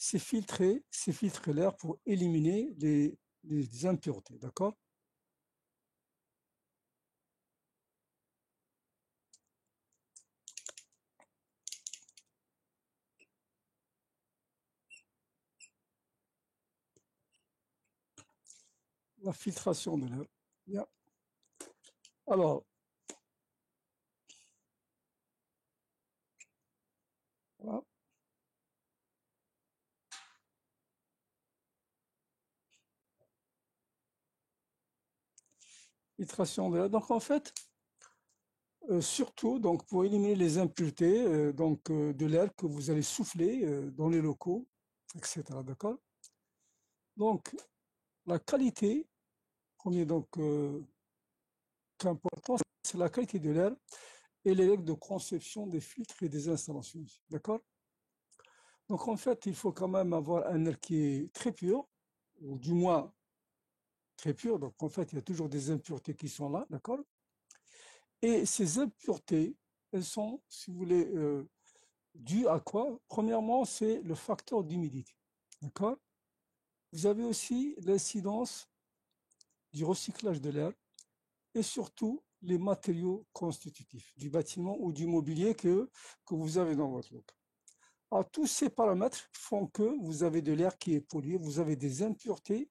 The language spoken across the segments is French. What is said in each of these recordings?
c'est filtrer l'air pour éliminer les impuretés, d'accord? La filtration de l'air. Bien. Alors, voilà. Filtration de l'air. Donc, en fait, surtout, donc, pour éliminer les impuretés, de l'air que vous allez souffler dans les locaux, etc. D'accord? Donc, la qualité, premier qu'important, c'est la qualité de l'air et les règles de conception des filtres et des installations. D'accord? Donc, en fait, il faut quand même avoir un air qui est très pur, ou du moins très pur. Donc, en fait, il y a toujours des impuretés qui sont là. D'accord? Et ces impuretés, elles sont, si vous voulez, dues à quoi? Premièrement, c'est le facteur d'humidité. D'accord? Vous avez aussi l'incidence du recyclage de l'air et surtout les matériaux constitutifs du bâtiment ou du mobilier que vous avez dans votre local. Alors, tous ces paramètres font que vous avez de l'air qui est pollué, vous avez des impuretés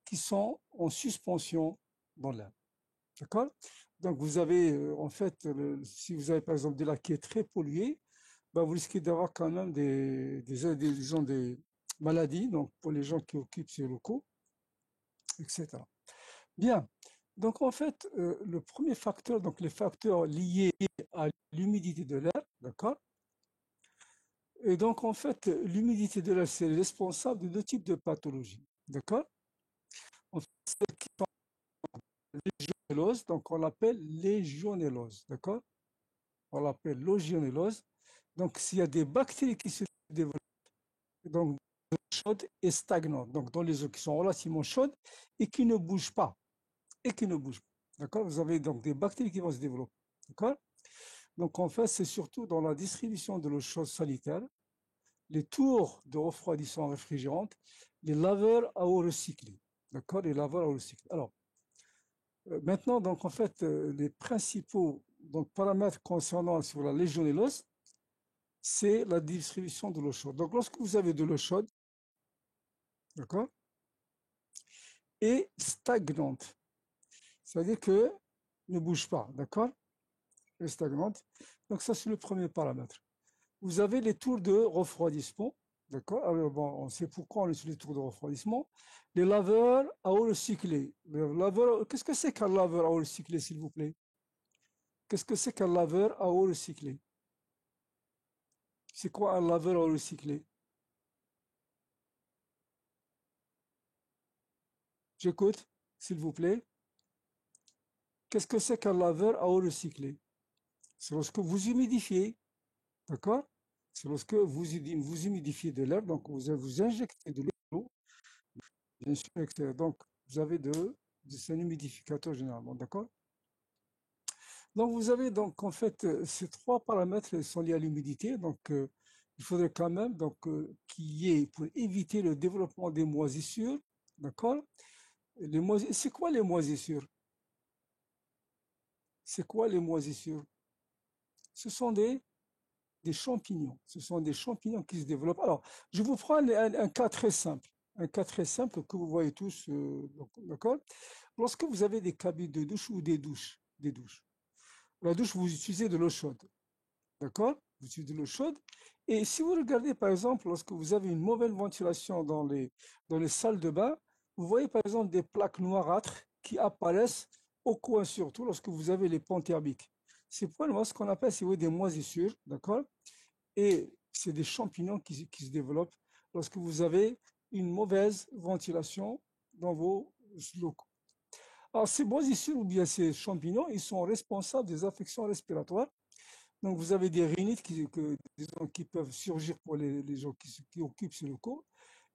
qui sont en suspension dans l'air. D'accord? Donc, vous avez, en fait, si vous avez par exemple de l'air qui est très pollué, ben, vous risquez d'avoir quand même disons des maladies, donc pour les gens qui occupent ces locaux, etc. Bien. Donc, en fait, le premier facteur, donc les facteurs liés à l'humidité de l'air, d'accord? Et donc, en fait, l'humidité de l'air, c'est responsable de deux types de pathologies, d'accord? En fait, celle qui sont légionellose, donc on l'appelle légionellose, d'accord? On l'appelle légionellose. Donc, s'il y a des bactéries qui se développent, donc chaudes et stagnantes, donc dans les eaux qui sont relativement chaudes et qui ne bougent pas, d'accord? Vous avez donc des bactéries qui vont se développer, d'accord? Donc, en fait, c'est surtout dans la distribution de l'eau chaude sanitaire, les tours de refroidissement réfrigérante, les laveurs à eau recyclée, d'accord? Les laveurs à eau recyclée. Alors, maintenant, donc, en fait, les principaux donc, paramètres concernant sur la légionellose, c'est la distribution de l'eau chaude. Donc, lorsque vous avez de l'eau chaude, d'accord, et stagnante, c'est-à-dire que ne bouge pas, d'accord, et stagnante. Donc, ça, c'est le premier paramètre. Vous avez les tours de refroidissement, d'accord. Alors, bon, on sait pourquoi on utilise les tours de refroidissement. Les laveurs à eau recyclée. Qu'est-ce que c'est qu'un laveur à eau recyclée, s'il vous plaît? Qu'est-ce que c'est qu'un laveur à eau recyclée? C'est quoi un laveur à eau recyclée? J'écoute, s'il vous plaît. Qu'est-ce que c'est qu'un laveur à eau recyclée? C'est lorsque vous humidifiez, d'accord? C'est lorsque vous humidifiez de l'air, donc vous injectez de l'eau, bien sûr, etc. Donc vous avez c'est un humidificateur généralement, d'accord? Donc vous avez donc en fait ces trois paramètres sont liés à l'humidité, donc il faudrait quand même qu'il y ait pour éviter le développement des moisissures, d'accord? C'est quoi les moisissures? C'est quoi les moisissures? Ce sont des champignons. Ce sont des champignons qui se développent. Alors, je vous prends un cas très simple. Un cas très simple que vous voyez tous, d'accord? Lorsque vous avez des cabines de douche ou des douches. La douche, vous utilisez de l'eau chaude, d'accord? Vous utilisez de l'eau chaude. Et si vous regardez, par exemple, lorsque vous avez une mauvaise ventilation dans les salles de bain, vous voyez, par exemple, des plaques noirâtres qui apparaissent au coin, surtout lorsque vous avez les ponts thermiques. C'est pour ce qu'on appelle, si vous voulez, des moisissures, d'accord? Et c'est des champignons qui se développent lorsque vous avez une mauvaise ventilation dans vos locaux. Alors, ces moisissures ou bien ces champignons, ils sont responsables des affections respiratoires. Donc, vous avez des rhinites disons, qui peuvent surgir pour les gens qui occupent ces locaux.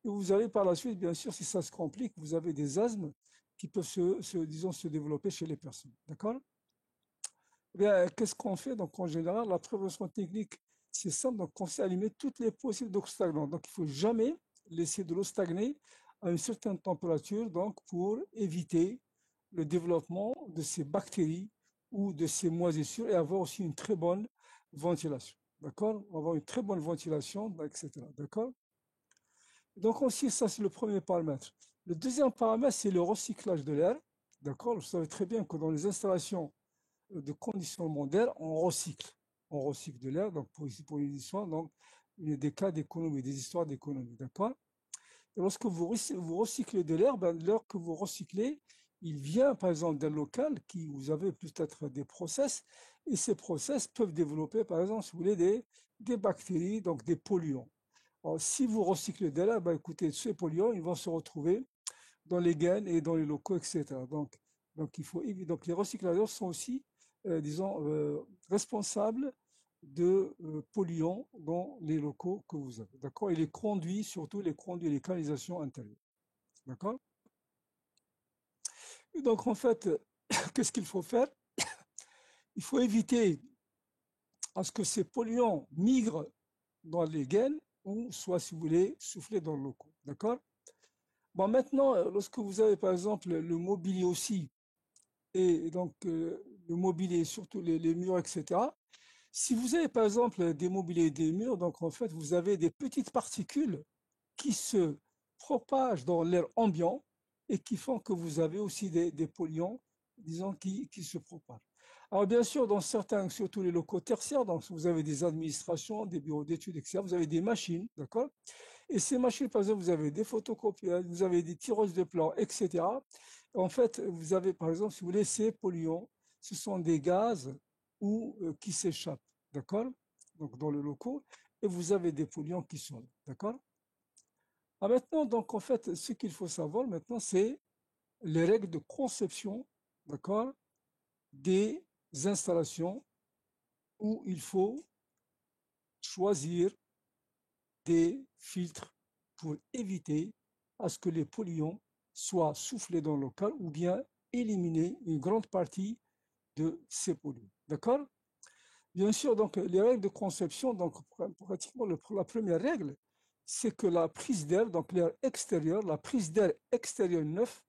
Et vous avez par la suite, bien sûr, si ça se complique, vous avez des asthmes qui peuvent disons, se développer chez les personnes. D'accord? Eh bien, qu'est-ce qu'on fait? Donc, en général, la prévention technique, c'est simple. Donc, on sait allumer toutes les possibles d'eau stagnantes. Donc, il ne faut jamais laisser de l'eau stagner à une certaine température, donc pour éviter le développement de ces bactéries ou de ces moisissures et avoir aussi une très bonne ventilation. D'accord? Avoir une très bonne ventilation, etc. D'accord? Donc aussi, ça c'est le premier paramètre. Le deuxième paramètre, c'est le recyclage de l'air. D'accord? Vous savez très bien que dans les installations de conditionnement d'air, on recycle. On recycle de l'air, donc pour une histoire, donc il y a des cas d'économie, des histoires d'économie. D'accord? Et lorsque vous recyclez de l'air, ben, l'air que vous recyclez, il vient par exemple d'un local qui vous avez peut-être des process, et ces process peuvent développer par exemple, si vous voulez, des bactéries, donc des polluants. Alors, si vous recyclez de l'air, ben, écoutez, ces polluants, ils vont se retrouver dans les gaines et dans les locaux, etc. Donc, il faut, donc les recyclateurs sont aussi, disons, responsables de polluants dans les locaux que vous avez. D'accord? Et les conduits, surtout les conduits et les canalisations intérieures. D'accord? Et donc, en fait, qu'est-ce qu'il faut faire? Il faut éviter à ce que ces polluants migrent dans les gaines ou soit, si vous voulez, souffler dans le locaux. D'accord? Bon, maintenant, lorsque vous avez, par exemple, le mobilier aussi, et donc le mobilier, surtout les murs, etc. Si vous avez par exemple des mobiliers et des murs, donc en fait vous avez des petites particules qui se propagent dans l'air ambiant et qui font que vous avez aussi des polluants, disons, qui se propagent. Alors bien sûr, dans certains, surtout les locaux tertiaires, donc vous avez des administrations, des bureaux d'études, etc., vous avez des machines, d'accord? Et ces machines, par exemple, vous avez des photocopieuses, vous avez des tireuses de plans, etc. En fait, vous avez, par exemple, si vous voulez, ces polluants, ce sont des gaz ou, qui s'échappent, d'accord? Donc, dans le locaux, et vous avez des polluants qui sont là, d'accord? Ah, maintenant, donc, en fait, ce qu'il faut savoir maintenant, c'est les règles de conception, d'accord, des installations où il faut choisir des filtres pour éviter à ce que les polluants soient soufflés dans le local ou bien éliminer une grande partie de ces polluants. D'accord? Bien sûr, donc les règles de conception, donc pratiquement la première règle, c'est que la prise d'air, donc l'air extérieur, la prise d'air extérieur neuf,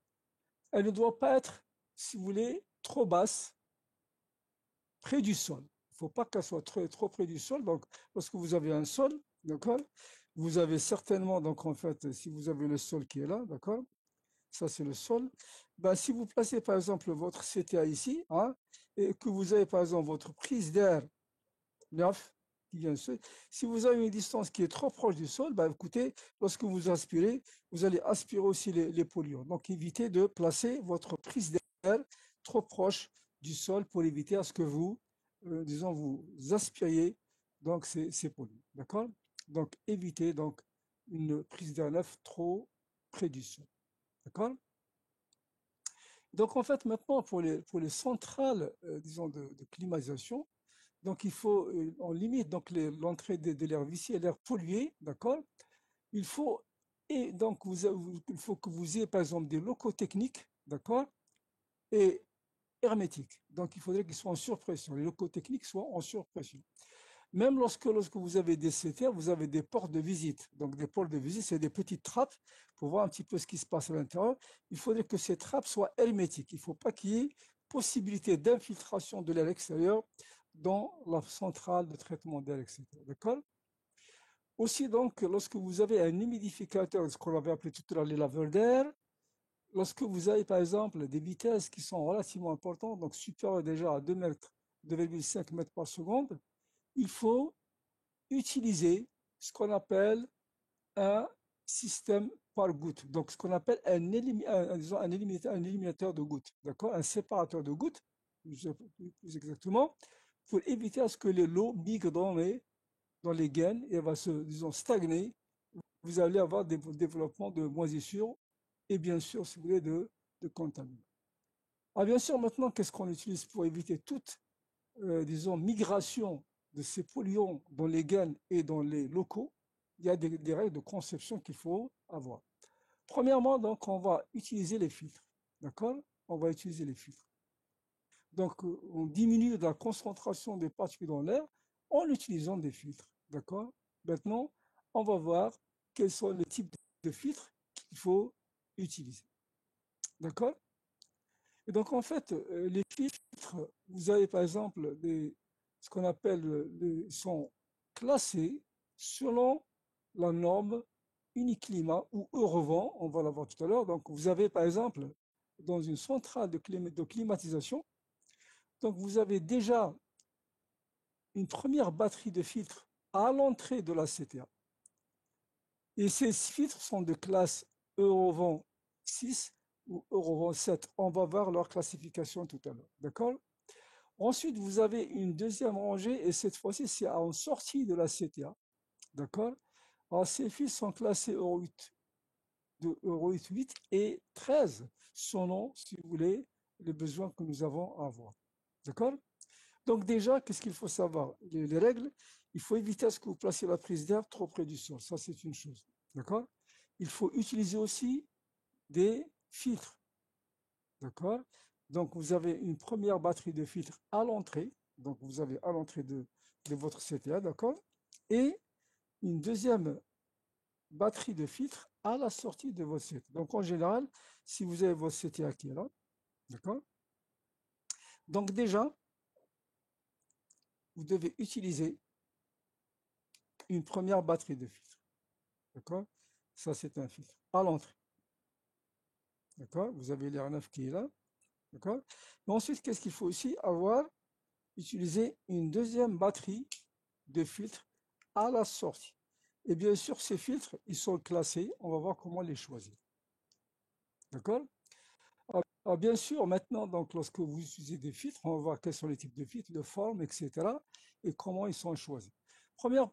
elle ne doit pas être, si vous voulez, trop basse, près du sol. Il ne faut pas qu'elle soit trop près du sol. Donc, lorsque vous avez un sol, d'accord, vous avez certainement, donc en fait, si vous avez le sol qui est là, d'accord, ça c'est le sol. Ben, si vous placez par exemple votre CTA ici, hein, et que vous avez par exemple votre prise d'air neuf qui vient de si vous avez une distance qui est trop proche du sol, ben, écoutez, lorsque vous aspirez, vous allez aspirer aussi les polluants. Donc évitez de placer votre prise d'air trop proche du sol pour éviter à ce que vous, disons, vous aspiriez donc ces polluants. D'accord? Donc évitez donc une prise d'air neuf trop près du sol. D'accord? Donc en fait maintenant pour les centrales, disons, de climatisation, donc il faut, on limite donc l'entrée de l'air vicié et l'air pollué, d'accord? Il faut, et donc il faut que vous ayez par exemple des locaux techniques, d'accord? Et hermétiques. Donc il faudrait qu'ils soient en surpression, les locaux techniques soient en surpression. Même lorsque vous avez des CTR, vous avez des portes de visite. Donc des portes de visite, c'est des petites trappes pour voir un petit peu ce qui se passe à l'intérieur. Il faudrait que ces trappes soient hermétiques. Il ne faut pas qu'il y ait possibilité d'infiltration de l'air extérieur dans la centrale de traitement d'air, etc. D'accord? Aussi, donc, lorsque vous avez un humidificateur, ce qu'on avait appelé tout à l'heure les laveurs d'air, lorsque vous avez par exemple des vitesses qui sont relativement importantes, donc supérieures déjà à 2 mètres, 2,5 mètres par seconde, il faut utiliser ce qu'on appelle un système par goutte. Donc, ce qu'on appelle un éliminateur de gouttes, d'accord? Un séparateur de gouttes, plus exactement, pour éviter à ce que l'eau migre dans les gaines et elle va se, disons, stagner. Vous allez avoir des développements de moisissures et bien sûr, si vous voulez, de contaminants. Alors, bien sûr, maintenant, qu'est-ce qu'on utilise pour éviter toute, disons, migration de ces polluants dans les gaines et dans les locaux? Il y a des règles de conception qu'il faut avoir. Premièrement, donc, on va utiliser les filtres. D'accord? On va utiliser les filtres. Donc, on diminue la concentration des particules dans l'air en utilisant des filtres. D'accord? Maintenant, on va voir quels sont les types de filtres qu'il faut utiliser. D'accord? Et donc, en fait, les filtres, vous avez par exemple ce qu'on appelle, sont classés selon la norme Uniclimat ou Eurovent, on va la voir tout à l'heure. Donc, vous avez par exemple, dans une centrale de climatisation, donc vous avez déjà une première batterie de filtres à l'entrée de la CTA. Et ces filtres sont de classe Eurovent 6 ou Eurovent 7. On va voir leur classification tout à l'heure. D'accord? Ensuite, vous avez une deuxième rangée et cette fois-ci, c'est en sortie de la CTA. D'accord? Alors, ces filtres sont classés Euro 8, de Euro 8 et 13 selon, si vous voulez, les besoins que nous avons à avoir. D'accord? Donc déjà, qu'est-ce qu'il faut savoir? Les règles, il faut éviter à ce que vous placiez la prise d'air trop près du sol. Ça, c'est une chose. D'accord? Il faut utiliser aussi des filtres. D'accord? Donc, vous avez une première batterie de filtres à l'entrée. Donc, vous avez à l'entrée de votre CTA, d'accord? Et une deuxième batterie de filtres à la sortie de votre CTA. Donc, en général, si vous avez votre CTA qui est là, d'accord? Donc, déjà, vous devez utiliser une première batterie de filtres. D'accord? Ça, c'est un filtre à l'entrée. D'accord? Vous avez l'air neuf qui est là. D'accord? Mais ensuite, qu'est-ce qu'il faut aussi avoir? Utiliser une deuxième batterie de filtres à la sortie. Et bien sûr, ces filtres, ils sont classés. On va voir comment les choisir. D'accord? Alors, bien sûr, maintenant, donc, lorsque vous utilisez des filtres, on va voir quels sont les types de filtres, de formes, etc. et comment ils sont choisis. Première,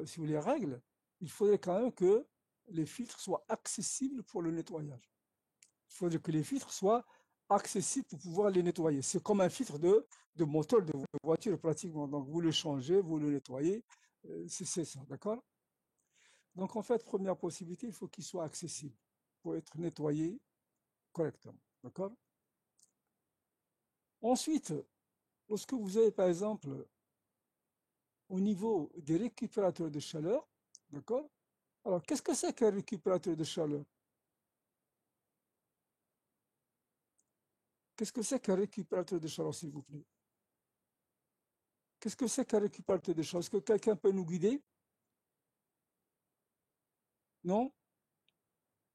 si vous voulez, règle, il faudrait quand même que les filtres soient accessibles pour le nettoyage. Il faudrait que les filtres soient accessibles pour pouvoir les nettoyer. C'est comme un filtre de moteur de voiture pratiquement. Donc vous le changez, vous le nettoyez, c'est ça, d'accord? Donc en fait, première possibilité, il faut qu'il soit accessible pour être nettoyé correctement, d'accord? Ensuite, lorsque vous avez par exemple au niveau des récupérateurs de chaleur, d'accord? Alors qu'est-ce que c'est qu'un récupérateur de chaleur? Qu'est-ce que c'est qu'un récupérateur de chaleur, s'il vous plaît? Qu'est-ce que c'est qu'un récupérateur de chaleur? Est-ce que quelqu'un peut nous guider? Non?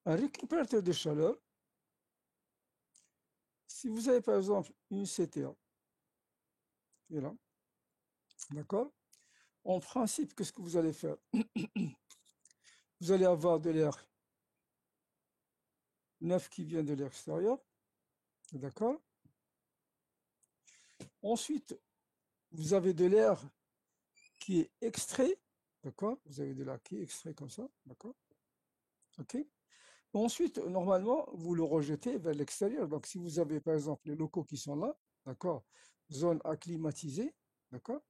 Un récupérateur de chaleur, si vous avez par exemple une CTA, qui est là, d'accord? En principe, qu'est-ce que vous allez faire? Vous allez avoir de l'air neuf qui vient de l'extérieur, d'accord? Ensuite, vous avez de l'air qui est extrait, d'accord? Vous avez de l'air qui est extrait comme ça, d'accord? Ok? Ensuite, normalement, vous le rejetez vers l'extérieur. Donc, si vous avez par exemple les locaux qui sont là, d'accord? Zone acclimatisée, d'accord?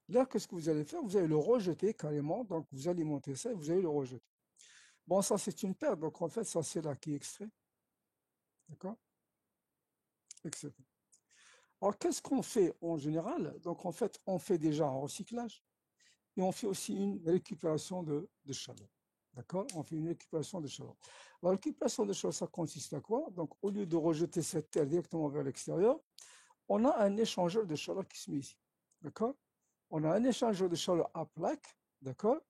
Là, qu'est-ce que vous allez faire? Vous allez le rejeter carrément. Donc, vous alimentez ça et vous allez le rejeter. Bon, ça, c'est une perte. Donc, en fait, ça, c'est là qui est extrait. D'accord? Etc. Alors, qu'est-ce qu'on fait en général? Donc, en fait, on fait déjà un recyclage et on fait aussi une récupération de chaleur. D'accord? On fait une récupération de chaleur. La récupération de chaleur, ça consiste à quoi? Donc, au lieu de rejeter cette terre directement vers l'extérieur, on a un échangeur de chaleur qui se met ici. D'accord? On a un échangeur de chaleur à plaque. D'accord?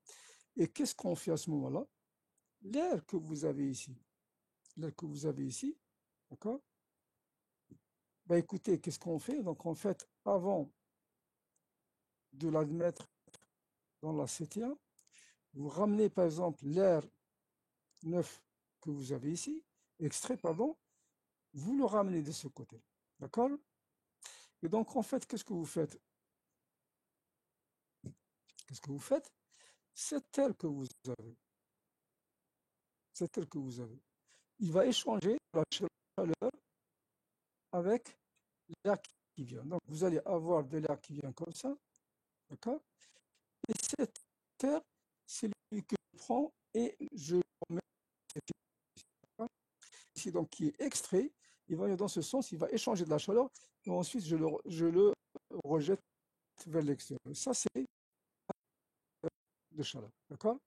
Et qu'est-ce qu'on fait à ce moment-là? L'air que vous avez ici, l'air que vous avez ici, d'accord? Ben écoutez, qu'est-ce qu'on fait? Donc en fait, avant de l'admettre dans la CTA, vous ramenez par exemple l'air neuf que vous avez ici, extrait, pardon, vous le ramenez de ce côté, d'accord? Et donc en fait, qu'est-ce que vous faites? Qu'est-ce que vous faites? Cet air que vous avez, cet air que vous avez, il va échanger la chaleur avec l'air qui vient. Donc vous allez avoir de l'air qui vient comme ça, d'accord? Et cet air, c'est lui que je prends et je le mets ici, donc qui est extrait. Il va dans ce sens, il va échanger de la chaleur et ensuite je le rejette vers l'extérieur. Ça, c'est de chaleur, d'accord?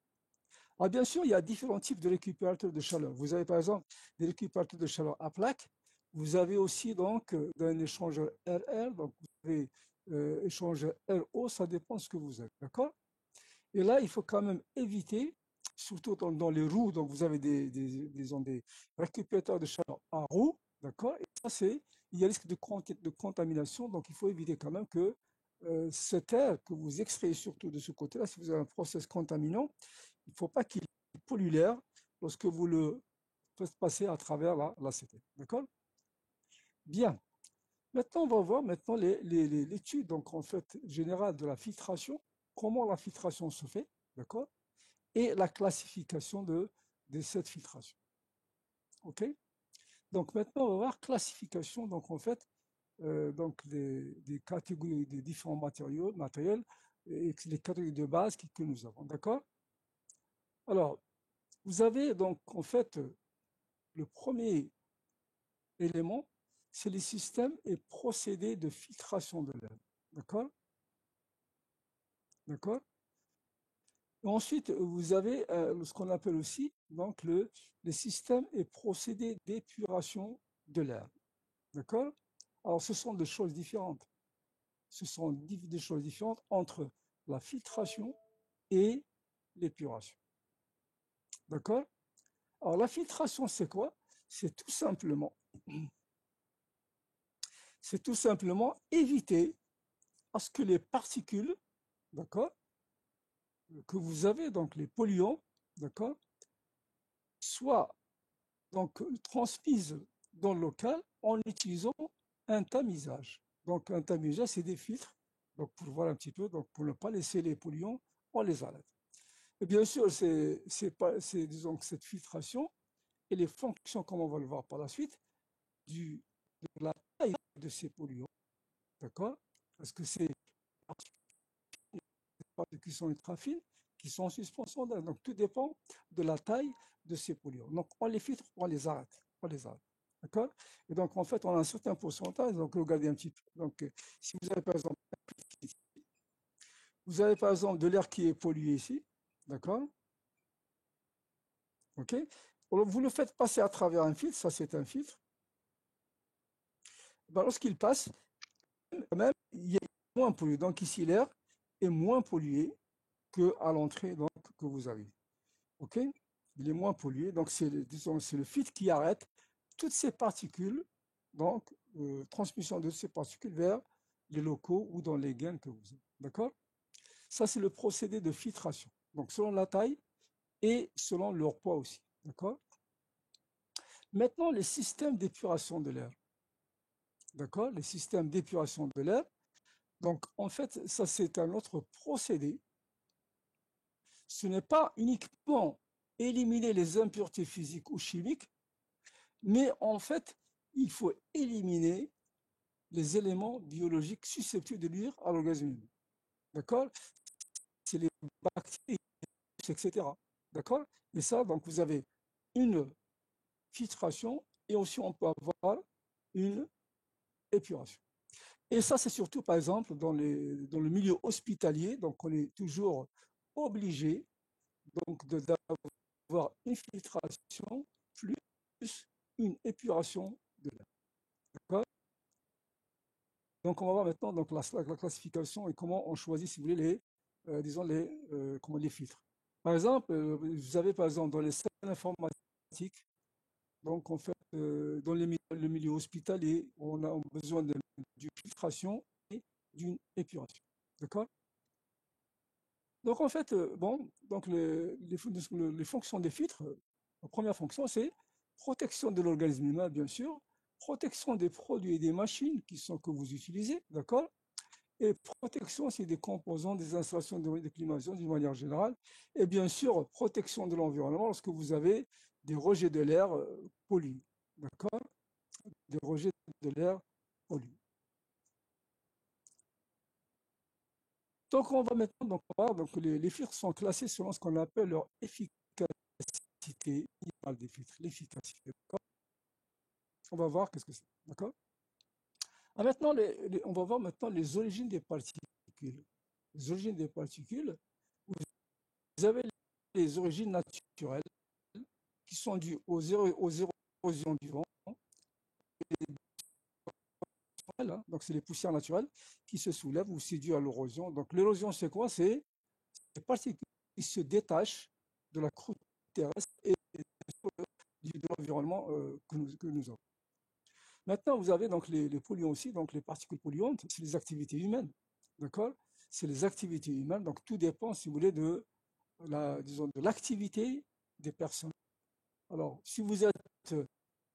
Alors, bien sûr, il y a différents types de récupérateurs de chaleur. Vous avez par exemple des récupérateurs de chaleur à plaque. Vous avez aussi donc un échangeur RR, donc vous avez échangeur RO, ça dépend de ce que vous avez, d'accord? Et là, il faut quand même éviter, surtout dans les roues, donc vous avez disons, des récupérateurs de chaleur à roues, d'accord? Et ça, il y a risque de contamination, donc il faut éviter quand même que cet air que vous extrayez surtout de ce côté-là, si vous avez un process contaminant, il ne faut pas qu'il pollue l'air lorsque vous le faites passer à travers la CT, d'accord? Bien. Maintenant, on va voir maintenant l'étude donc en fait générale de la filtration, comment la filtration se fait, d'accord? Et la classification de cette filtration. OK? Donc maintenant, on va voir classification, donc en fait, donc des catégories des différents matériels et les catégories de base que nous avons. D'accord? Alors, vous avez donc en fait le premier élément, c'est les systèmes et procédés de filtration de l'air. D'accord? D'accord? Ensuite, vous avez ce qu'on appelle aussi donc les systèmes et procédés d'épuration de l'air. D'accord? Alors, ce sont des choses différentes. Ce sont des choses différentes entre la filtration et l'épuration. D'accord? Alors, la filtration, c'est quoi? C'est tout simplement, c'est tout simplement éviter à ce que les particules, d'accord, que vous avez, donc les polluants, d'accord, soient donc transmises dans le local en utilisant un tamisage. Donc un tamisage, c'est des filtres, donc pour voir un petit peu, donc pour ne pas laisser les polluants, on les arrête. Et bien sûr, disons que cette filtration et les fonctions, comme on va le voir par la suite, de la taille de ces polluants, d'accord? Parce que c'est des particules qui sont ultra fines, qui sont en suspension d'air. Donc tout dépend de la taille de ces polluants. Donc on les filtre, on les arrête. On les arrête. D'accord? Et donc en fait, on a un certain pourcentage. Donc regardez un petit peu. Donc si vous avez par exemple, de l'air qui est pollué ici, d'accord? OK? Alors, vous le faites passer à travers un filtre, ça c'est un filtre. Ben, lorsqu'il passe, même, il est moins pollué. Donc ici, l'air est moins pollué qu'à l'entrée que vous avez. OK? Il est moins pollué. Donc c'est le filtre qui arrête toutes ces particules, donc transmission de ces particules vers les locaux ou dans les gaines que vous avez. D'accord? Ça, c'est le procédé de filtration. Donc selon la taille et selon leur poids aussi. D'accord? Maintenant, les systèmes d'épuration de l'air. D'accord? Les systèmes d'épuration de l'air. Donc, en fait, ça, c'est un autre procédé. Ce n'est pas uniquement éliminer les impuretés physiques ou chimiques, mais en fait, il faut éliminer les éléments biologiques susceptibles de nuire à l'organisme humain. D'accord? C'est les bactéries, etc. D'accord? Et ça, donc, vous avez une filtration et aussi on peut avoir une épuration. Et ça, c'est surtout, par exemple, dans le milieu hospitalier. Donc, on est toujours obligé donc, d'avoir une filtration plus une épuration de l'air. D'accord? Donc, on va voir maintenant donc, la classification et comment on choisit, si vous voulez, disons les filtres. Par exemple, vous avez, par exemple, dans les salles informatiques, donc, en fait, dans le milieu hospitalier, on a besoin d'une filtration et d'une épuration. D'accord? Donc, en fait, bon, donc les fonctions des filtres, la première fonction, c'est protection de l'organisme humain, bien sûr, protection des produits et des machines que vous utilisez, d'accord? Et protection aussi des composants, des installations de climatisation d'une manière générale, et bien sûr, protection de l'environnement lorsque vous avez des rejets de l'air pollués, d'accord? Des rejets de l'air pollués. Donc, on va maintenant voir, donc les filtres sont classés selon ce qu'on appelle leur efficacité. Il parle des filtres, l'efficacité. On va voir qu'est-ce que c'est. D'accord? Maintenant, on va voir maintenant les origines des particules. Les origines des particules, vous avez les origines naturelles qui sont dues aux érosions du vent, hein, donc c'est les poussières naturelles qui se soulèvent ou c'est dû à l'érosion. Donc l'érosion, c'est quoi? C'est les particules qui se détachent de la croûte terrestre et de l'environnement que nous avons. Maintenant, vous avez donc les polluants aussi, donc les particules polluantes, c'est les activités humaines. D'accord? C'est les activités humaines, donc tout dépend, si vous voulez, disons, de l'activité des personnes. Alors, si vous êtes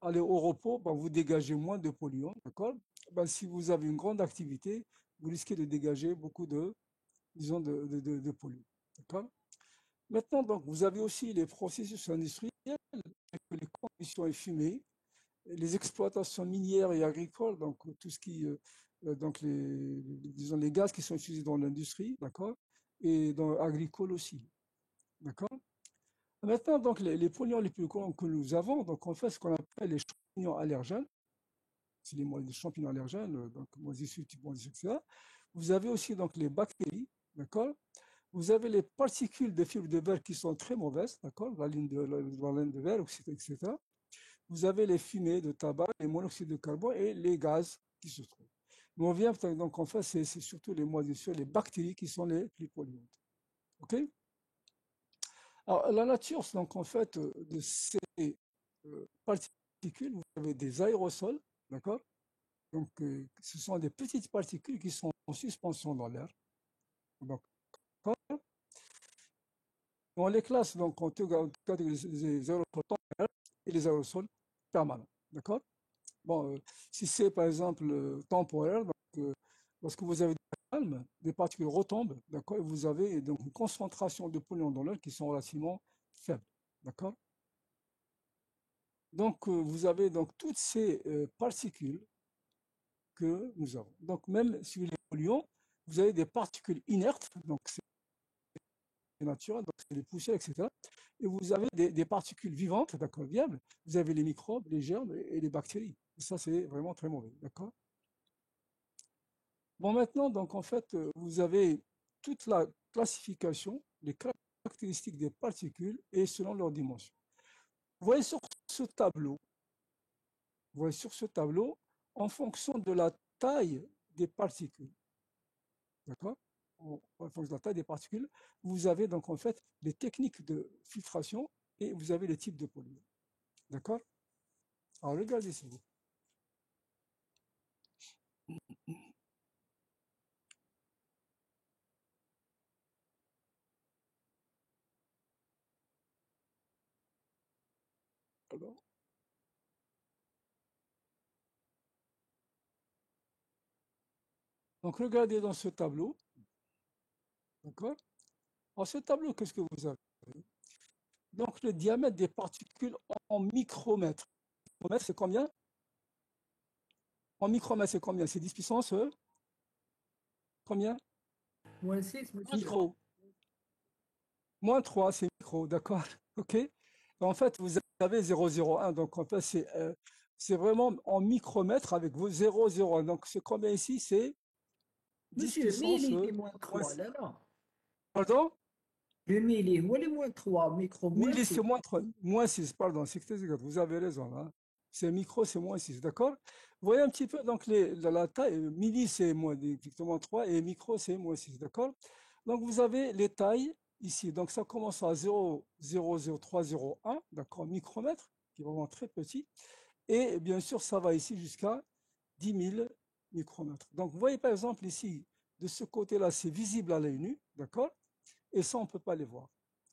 allé au repos, ben, vous dégagez moins de polluants, d'accord? Ben, si vous avez une grande activité, vous risquez de dégager beaucoup de, disons, de polluants. D'accord? Maintenant, donc, vous avez aussi les processus industriels, les conditions et fumées, les exploitations minières et agricoles, donc tout ce qui, donc disons, les gaz qui sont utilisés dans l'industrie, d'accord? Et dans l'agricole aussi, d'accord? Maintenant, donc, les polluants les plus courants que nous avons, donc on fait ce qu'on appelle les champignons allergènes, c'est les champignons allergènes, donc moisissures, type moisissure, etc. Vous avez aussi donc les bactéries, d'accord? Vous avez les particules de fibres de verre qui sont très mauvaises, d'accord? La laine de verre, etc. Vous avez les fumées de tabac, les monoxydes de carbone et les gaz qui se trouvent. Mais on vient, donc en fait, c'est surtout les moisissures, les bactéries qui sont les plus polluantes. OK? Alors, la nature, donc en fait, de ces particules, vous avez des aérosols, d'accord? Donc, ce sont des petites particules qui sont en suspension dans l'air. Donc, on les classe donc en catégorie des aérosols temporaires et les aérosols permanents, d'accord? Bon, si c'est par exemple temporaire, donc, lorsque vous avez des calmes, des particules retombent, d'accord, et vous avez donc une concentration de polluants dans l'air qui sont relativement faibles, d'accord? Donc, vous avez donc toutes ces particules que nous avons. Donc, même si vous les polluants, vous avez des particules inertes, donc c'est naturel, donc c'est les poussières, etc. Et vous avez des particules vivantes, d'accord, viables. Vous avez les microbes, les germes et les bactéries. Et ça, c'est vraiment très mauvais, d'accord? Bon, maintenant, donc en fait, vous avez toute la classification des caractéristiques des particules et selon leur dimension. Vous voyez sur ce tableau, vous voyez sur ce tableau, en fonction de la taille des particules, d'accord? En fonction de la taille des particules, vous avez donc en fait les techniques de filtration et vous avez les types de polluants, d'accord? Alors regardez s'il vous plaît. Alors, donc regardez dans ce tableau, d'accord? Alors ce tableau, qu'est-ce que vous avez? Donc le diamètre des particules en micromètres. Micromètre, c'est combien? En micromètre, c'est combien? C'est 10 puissance combien? Moins 6, monsieur. Micro. Moins 3, c'est micro, d'accord? OK? En fait, vous avez 0,01. Donc en fait, c'est vraiment en micromètre avec vos 0,01. Donc c'est combien ici? C'est 10 Monsieur, puissance milli, c'est moins moins 3, là, là. pardon? Le milli, ou le moins 3, micro moins 1000, 6. c'est moins 6, pardon, c'est exact, vous avez raison, hein. C'est micro, c'est moins 6, d'accord? Vous voyez un petit peu donc la taille, milli c'est moins exactement 3 et micro c'est moins 6, d'accord? Donc vous avez les tailles ici, donc ça commence à 0,00301, d'accord, micromètre, qui est vraiment très petit, et bien sûr ça va ici jusqu'à 10 000 micromètres. Donc vous voyez par exemple ici, de ce côté-là, c'est visible à l'œil nu, d'accord? Et ça, on ne peut pas les voir.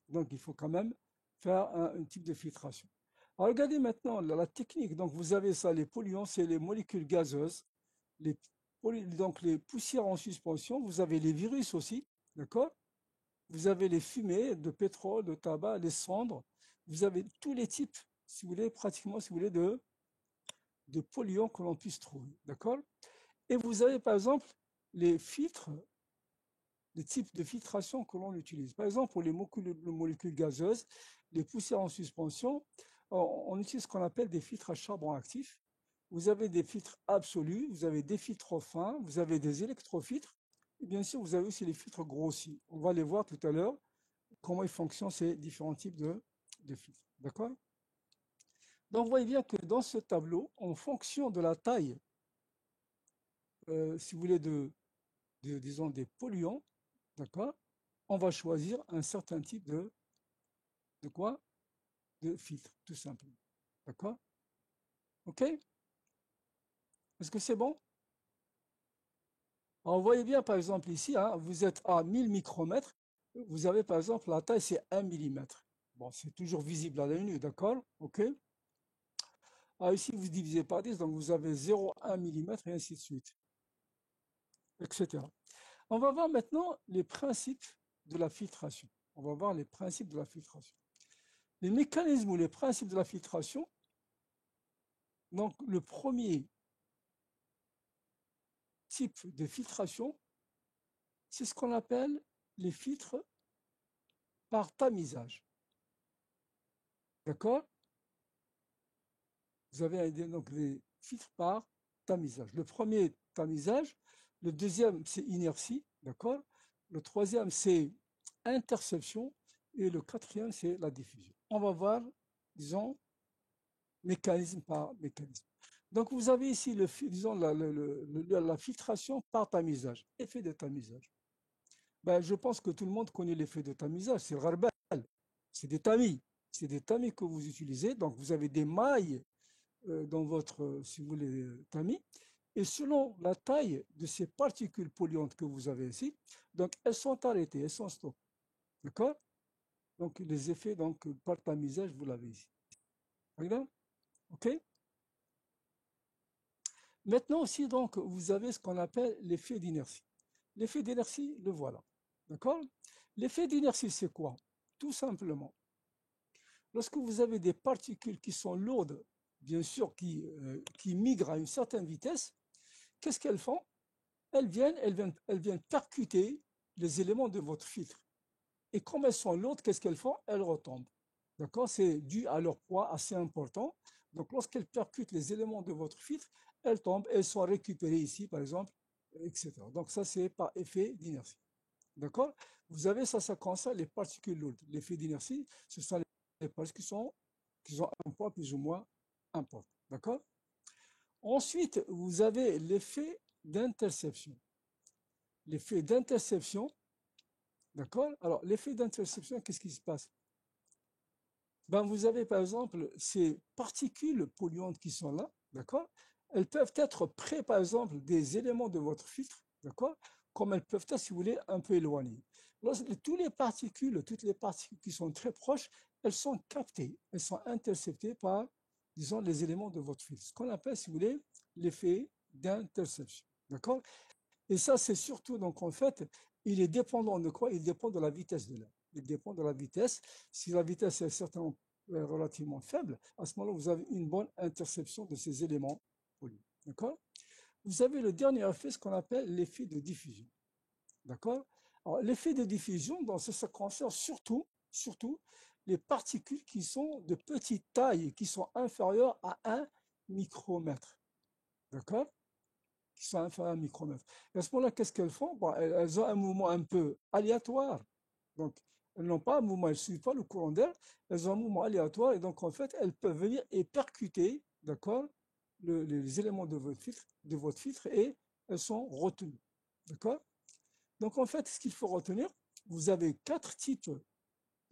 Donc, il faut quand même faire un type de filtration. Alors, regardez maintenant la technique. Donc, vous avez ça, les polluants, c'est les molécules gazeuses, les, donc les poussières en suspension. Vous avez les virus aussi, d'accord? Vous avez les fumées de pétrole, de tabac, les cendres. Vous avez tous les types, si vous voulez, pratiquement, si vous voulez, de polluants que l'on puisse trouver, d'accord? Et vous avez, par exemple, les filtres, les types de filtration que l'on utilise. Par exemple, pour les molécules gazeuses, les poussières en suspension, on utilise ce qu'on appelle des filtres à charbon actif. Vous avez des filtres absolus, vous avez des filtres fins, vous avez des électrofiltres, et bien sûr, vous avez aussi les filtres grossis. On va les voir tout à l'heure comment ils fonctionnent ces différents types de filtres. D'accord? Donc, vous voyez bien que dans ce tableau, en fonction de la taille, si vous voulez, disons, des polluants, d'accord, on va choisir un certain type de quoi? De filtre, tout simplement. D'accord? OK? Est-ce que c'est bon? Alors, vous voyez bien, par exemple, ici, hein, vous êtes à 1000 micromètres. Vous avez, par exemple, la taille, c'est 1 millimètre. Bon, c'est toujours visible à l'œil nu, d'accord? OK? Alors, ici, vous divisez par 10, donc vous avez 0,1 millimètre et ainsi de suite, etc. On va voir maintenant les principes de la filtration. On va voir les principes de la filtration. Les mécanismes ou les principes de la filtration. Donc, le premier type de filtration, c'est ce qu'on appelle les filtres par tamisage. D'accord? Vous avez donc les filtres par tamisage. Le premier, tamisage. Le deuxième, c'est inertie. D'accord? Le troisième, c'est interception. Et le quatrième, c'est la diffusion. On va voir, disons, mécanisme par mécanisme. Donc, vous avez ici, disons, la filtration par tamisage, effet de tamisage. Ben, je pense que tout le monde connaît l'effet de tamisage, c'est le Rarbel, c'est des tamis. C'est des tamis que vous utilisez, donc vous avez des mailles dans votre, si vous voulez, tamis, et selon la taille de ces particules polluantes que vous avez ici, donc elles sont arrêtées, elles sont stoppées. D'accord? Donc les effets donc, par tamisage, vous l'avez ici. D'accord? OK? Maintenant aussi, donc, vous avez ce qu'on appelle l'effet d'inertie. L'effet d'inertie, le voilà. D'accord? L'effet d'inertie, c'est quoi? Tout simplement, lorsque vous avez des particules qui sont lourdes, bien sûr, qui migrent à une certaine vitesse, qu'est-ce qu'elles font? Elles viennent percuter les éléments de votre filtre. Et comme elles sont lourdes, qu'est-ce qu'elles font? Elles retombent. D'accord? C'est dû à leur poids assez important. Donc, lorsqu'elles percutent les éléments de votre filtre, elles tombent, elles sont récupérées ici, par exemple, etc. Donc, ça, c'est par effet d'inertie. D'accord? Vous avez ça concerne les particules lourdes. L'effet d'inertie, ce sont les particules qui ont un poids plus ou moins important. D'accord? Ensuite, vous avez l'effet d'interception. L'effet d'interception, d'accord? Alors, l'effet d'interception, qu'est-ce qui se passe? Ben, vous avez par exemple ces particules polluantes qui sont là, d'accord? Elles peuvent être près, par exemple, des éléments de votre filtre, d'accord? Comme elles peuvent être, si vous voulez, un peu éloignées. Toutes les particules qui sont très proches, elles sont captées, elles sont interceptées par, disons, les éléments de votre filtre. Ce qu'on appelle, si vous voulez, l'effet d'interception, d'accord? Et ça, c'est surtout, donc en fait, il est dépendant de quoi? Il dépend de la vitesse de l'air. Il dépend de la vitesse. Si la vitesse est certainement relativement faible, à ce moment-là, vous avez une bonne interception de ces éléments pollués. D'accord? Vous avez le dernier effet, ce qu'on appelle l'effet de diffusion. D'accord? Alors, l'effet de diffusion, dans ce ça concerne surtout les particules qui sont de petite taille, qui sont inférieures à 1 micromètre. D'accord? Qui sont inférieures à 1 micromètre. Et à ce moment-là, qu'est-ce qu'elles font? Bon, elles ont un mouvement un peu aléatoire. Donc, elles n'ont pas un mouvement, elles ne suivent pas le courant d'air, elles ont un mouvement aléatoire et donc en fait, elles peuvent venir et percuter, d'accord, les éléments de votre filtre et elles sont retenues. D'accord? Donc en fait, ce qu'il faut retenir, vous avez 4 types,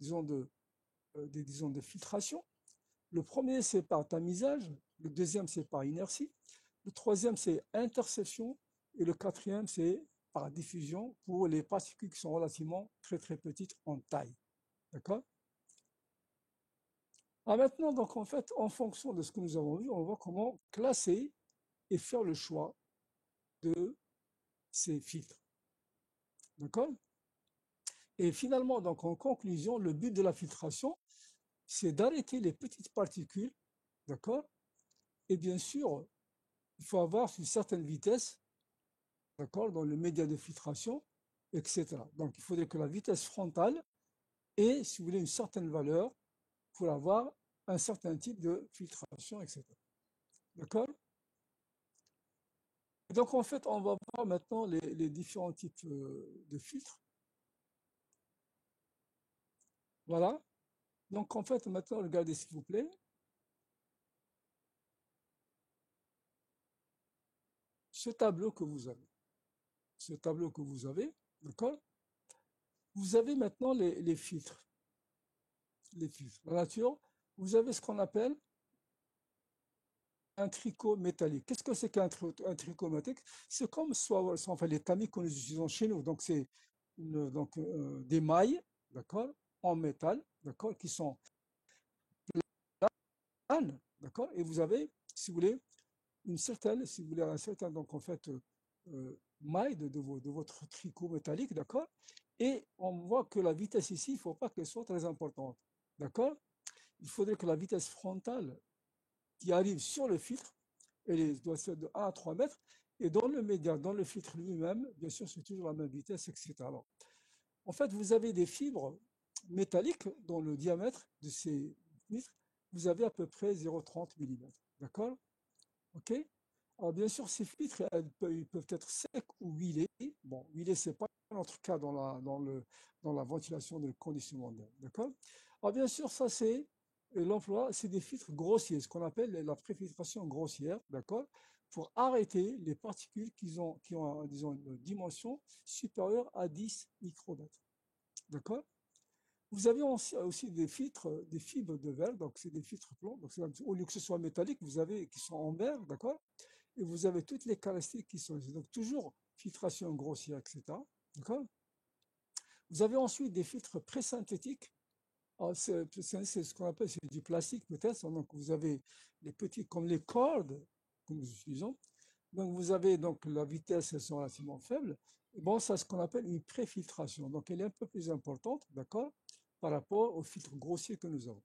disons, disons, de filtration. Le premier, c'est par tamisage. Le deuxième, c'est par inertie. Le troisième, c'est interception. Et le quatrième, c'est par diffusion pour les particules qui sont relativement très très petites en taille. D'accord? Alors maintenant, donc en fait, en fonction de ce que nous avons vu, on va voir comment classer et faire le choix de ces filtres. D'accord? Et finalement, donc en conclusion, le but de la filtration, c'est d'arrêter les petites particules, d'accord? Et bien sûr, il faut avoir une certaine vitesse, d'accord, dans le média de filtration, etc. Donc, il faudrait que la vitesse frontale ait, si vous voulez, une certaine valeur pour avoir un certain type de filtration, etc. D'accord? Donc, en fait, on va voir maintenant les différents types de filtres. Voilà. Donc, en fait, maintenant, regardez, s'il vous plaît. Ce tableau que vous avez. Ce tableau que vous avez, d'accord? Vous avez maintenant les filtres. Les filtres. La nature, vous avez ce qu'on appelle un tricot métallique. Qu'est-ce que c'est un tricot métallique? C'est comme enfin, les tamis que nous utilisons chez nous. Donc, c'est des mailles, d'accord, en métal, d'accord, qui sont planes, d'accord, et vous avez, si vous voulez, une certaine, si vous voulez, un certain, donc en fait, maille de votre tricot métallique, d'accord, et on voit que la vitesse ici, il ne faut pas qu'elle soit très importante, d'accord. Il faudrait que la vitesse frontale qui arrive sur le filtre, elle doit être de 1 à 3 mètres, et dans le média, dans le filtre lui-même, bien sûr, c'est toujours la même vitesse, etc. Alors, en fait, vous avez des fibres métalliques dont le diamètre de ces filtres, vous avez à peu près 0,30 mm. D'accord? OK? Alors, bien sûr, ces filtres, ils peuvent être secs ou huilés. Bon, huilés, ce n'est pas notre cas dans la ventilation de conditionnement d'air. D'accord? Alors, bien sûr, ça, c'est l'emploi, c'est des filtres grossiers, ce qu'on appelle la préfiltration grossière. D'accord? Pour arrêter les particules qui ont, disons, une dimension supérieure à 10 micromètres. D'accord? Vous avez aussi des filtres, des fibres de verre, donc c'est des filtres plans. Donc au lieu que ce soit métallique, vous avez qui sont en verre, d'accord? Et vous avez toutes les caractéristiques qui sont ici. Donc toujours filtration grossière, etc. D'accord? Vous avez ensuite des filtres pré-synthétiques. C'est ce qu'on appelle du plastique peut-être. Donc vous avez les petits, comme les cordes que nous utilisons. Donc vous avez donc la vitesse, elles sont relativement faibles. Et bon, c'est ce qu'on appelle une préfiltration. Donc elle est un peu plus importante, d'accord, par rapport aux filtres grossiers que nous avons.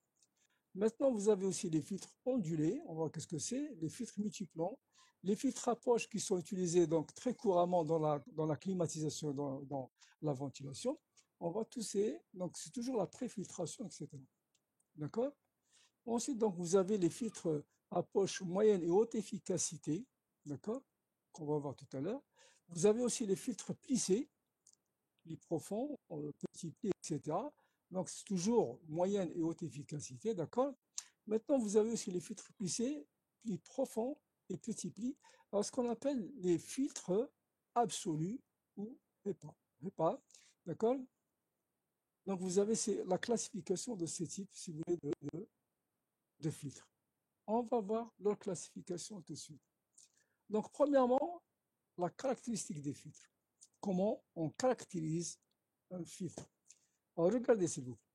Maintenant, vous avez aussi les filtres ondulés. On voit qu'est-ce que c'est. Les filtres multiplans. Les filtres à poche qui sont utilisés donc très couramment dans la climatisation, dans la ventilation. On voit tous ces. Donc, c'est toujours la préfiltration, etc. D'accord? Ensuite, donc, vous avez les filtres à poche moyenne et haute efficacité. D'accord? Qu'on va voir tout à l'heure. Vous avez aussi les filtres plissés, plis profonds, petits plis, etc. Donc, c'est toujours moyenne et haute efficacité. D'accord? Maintenant, vous avez aussi les filtres plissés, plis profonds et petits plis. Alors, ce qu'on appelle les filtres absolus ou HEPA. HEPA, d'accord? Donc, vous avez la classification de ces types, si vous voulez, de filtres. On va voir leur classification tout de suite. Donc, premièrement, la caractéristique des filtres. Comment on caractérise un filtre? Alors, regardez, s'il vous plaît.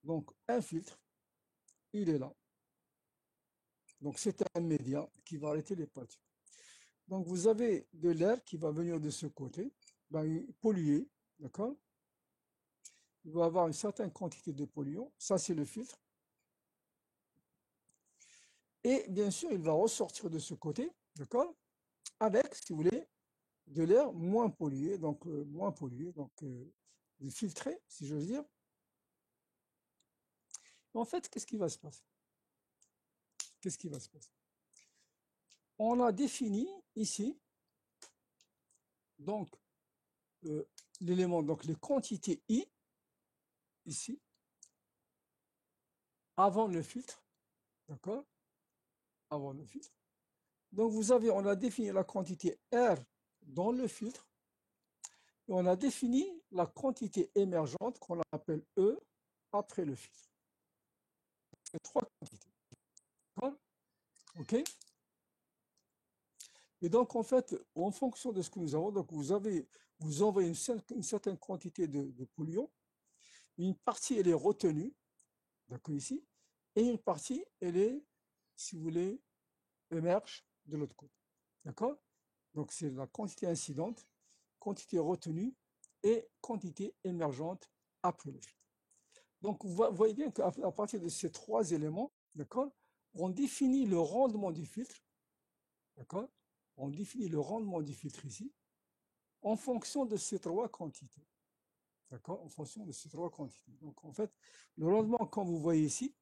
Donc, un filtre, il est là. Donc, c'est un média qui va arrêter les particules. Donc, vous avez de l'air qui va venir de ce côté, pollué, d'accord? Il va avoir une certaine quantité de polluants. Ça, c'est le filtre. Et bien sûr, il va ressortir de ce côté, d'accord? Avec, si vous voulez, de l'air moins pollué, donc filtré, si j'ose dire. En fait, qu'est-ce qui va se passer? Qu'est-ce qui va se passer? On a défini ici, donc, l'élément, donc les quantités I, ici, avant le filtre, d'accord? Avant le filtre. Donc, on a défini la quantité R dans le filtre et on a défini la quantité émergente qu'on appelle E après le filtre. C'est trois quantités. D'accord? OK? Et donc, en fait, en fonction de ce que nous avons, donc vous envoyez une certaine quantité de polluants. Une partie, elle est retenue, d'accord, ici, et une partie, elle est, si vous voulez, émerge de l'autre côté. D'accord? Donc, c'est la quantité incidente, quantité retenue et quantité émergente après le filtre. Donc, vous voyez bien qu'à partir de ces trois éléments, d'accord, on définit le rendement du filtre, d'accord? On définit le rendement du filtre ici en fonction de ces trois quantités. D'accord? En fonction de ces trois quantités. Donc, en fait, le rendement, comme vous voyez ici,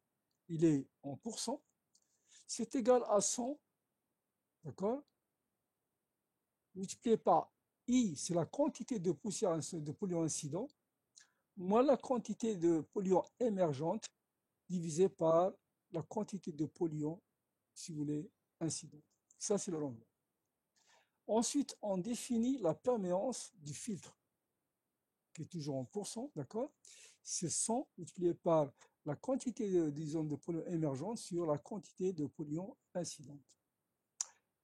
il est en pourcent. C'est égal à 100, d'accord? Multiplié par I, c'est la quantité de poussière, de polluants incidents, moins la quantité de polluants émergente divisé par la quantité de polluants, si vous voulez, incidents. Ça, c'est le rendement. Ensuite, on définit la perméance du filtre, qui est toujours en pourcent, d'accord? C'est 100 multiplié par la quantité, disons, de polluants émergents sur la quantité de polluants incidents.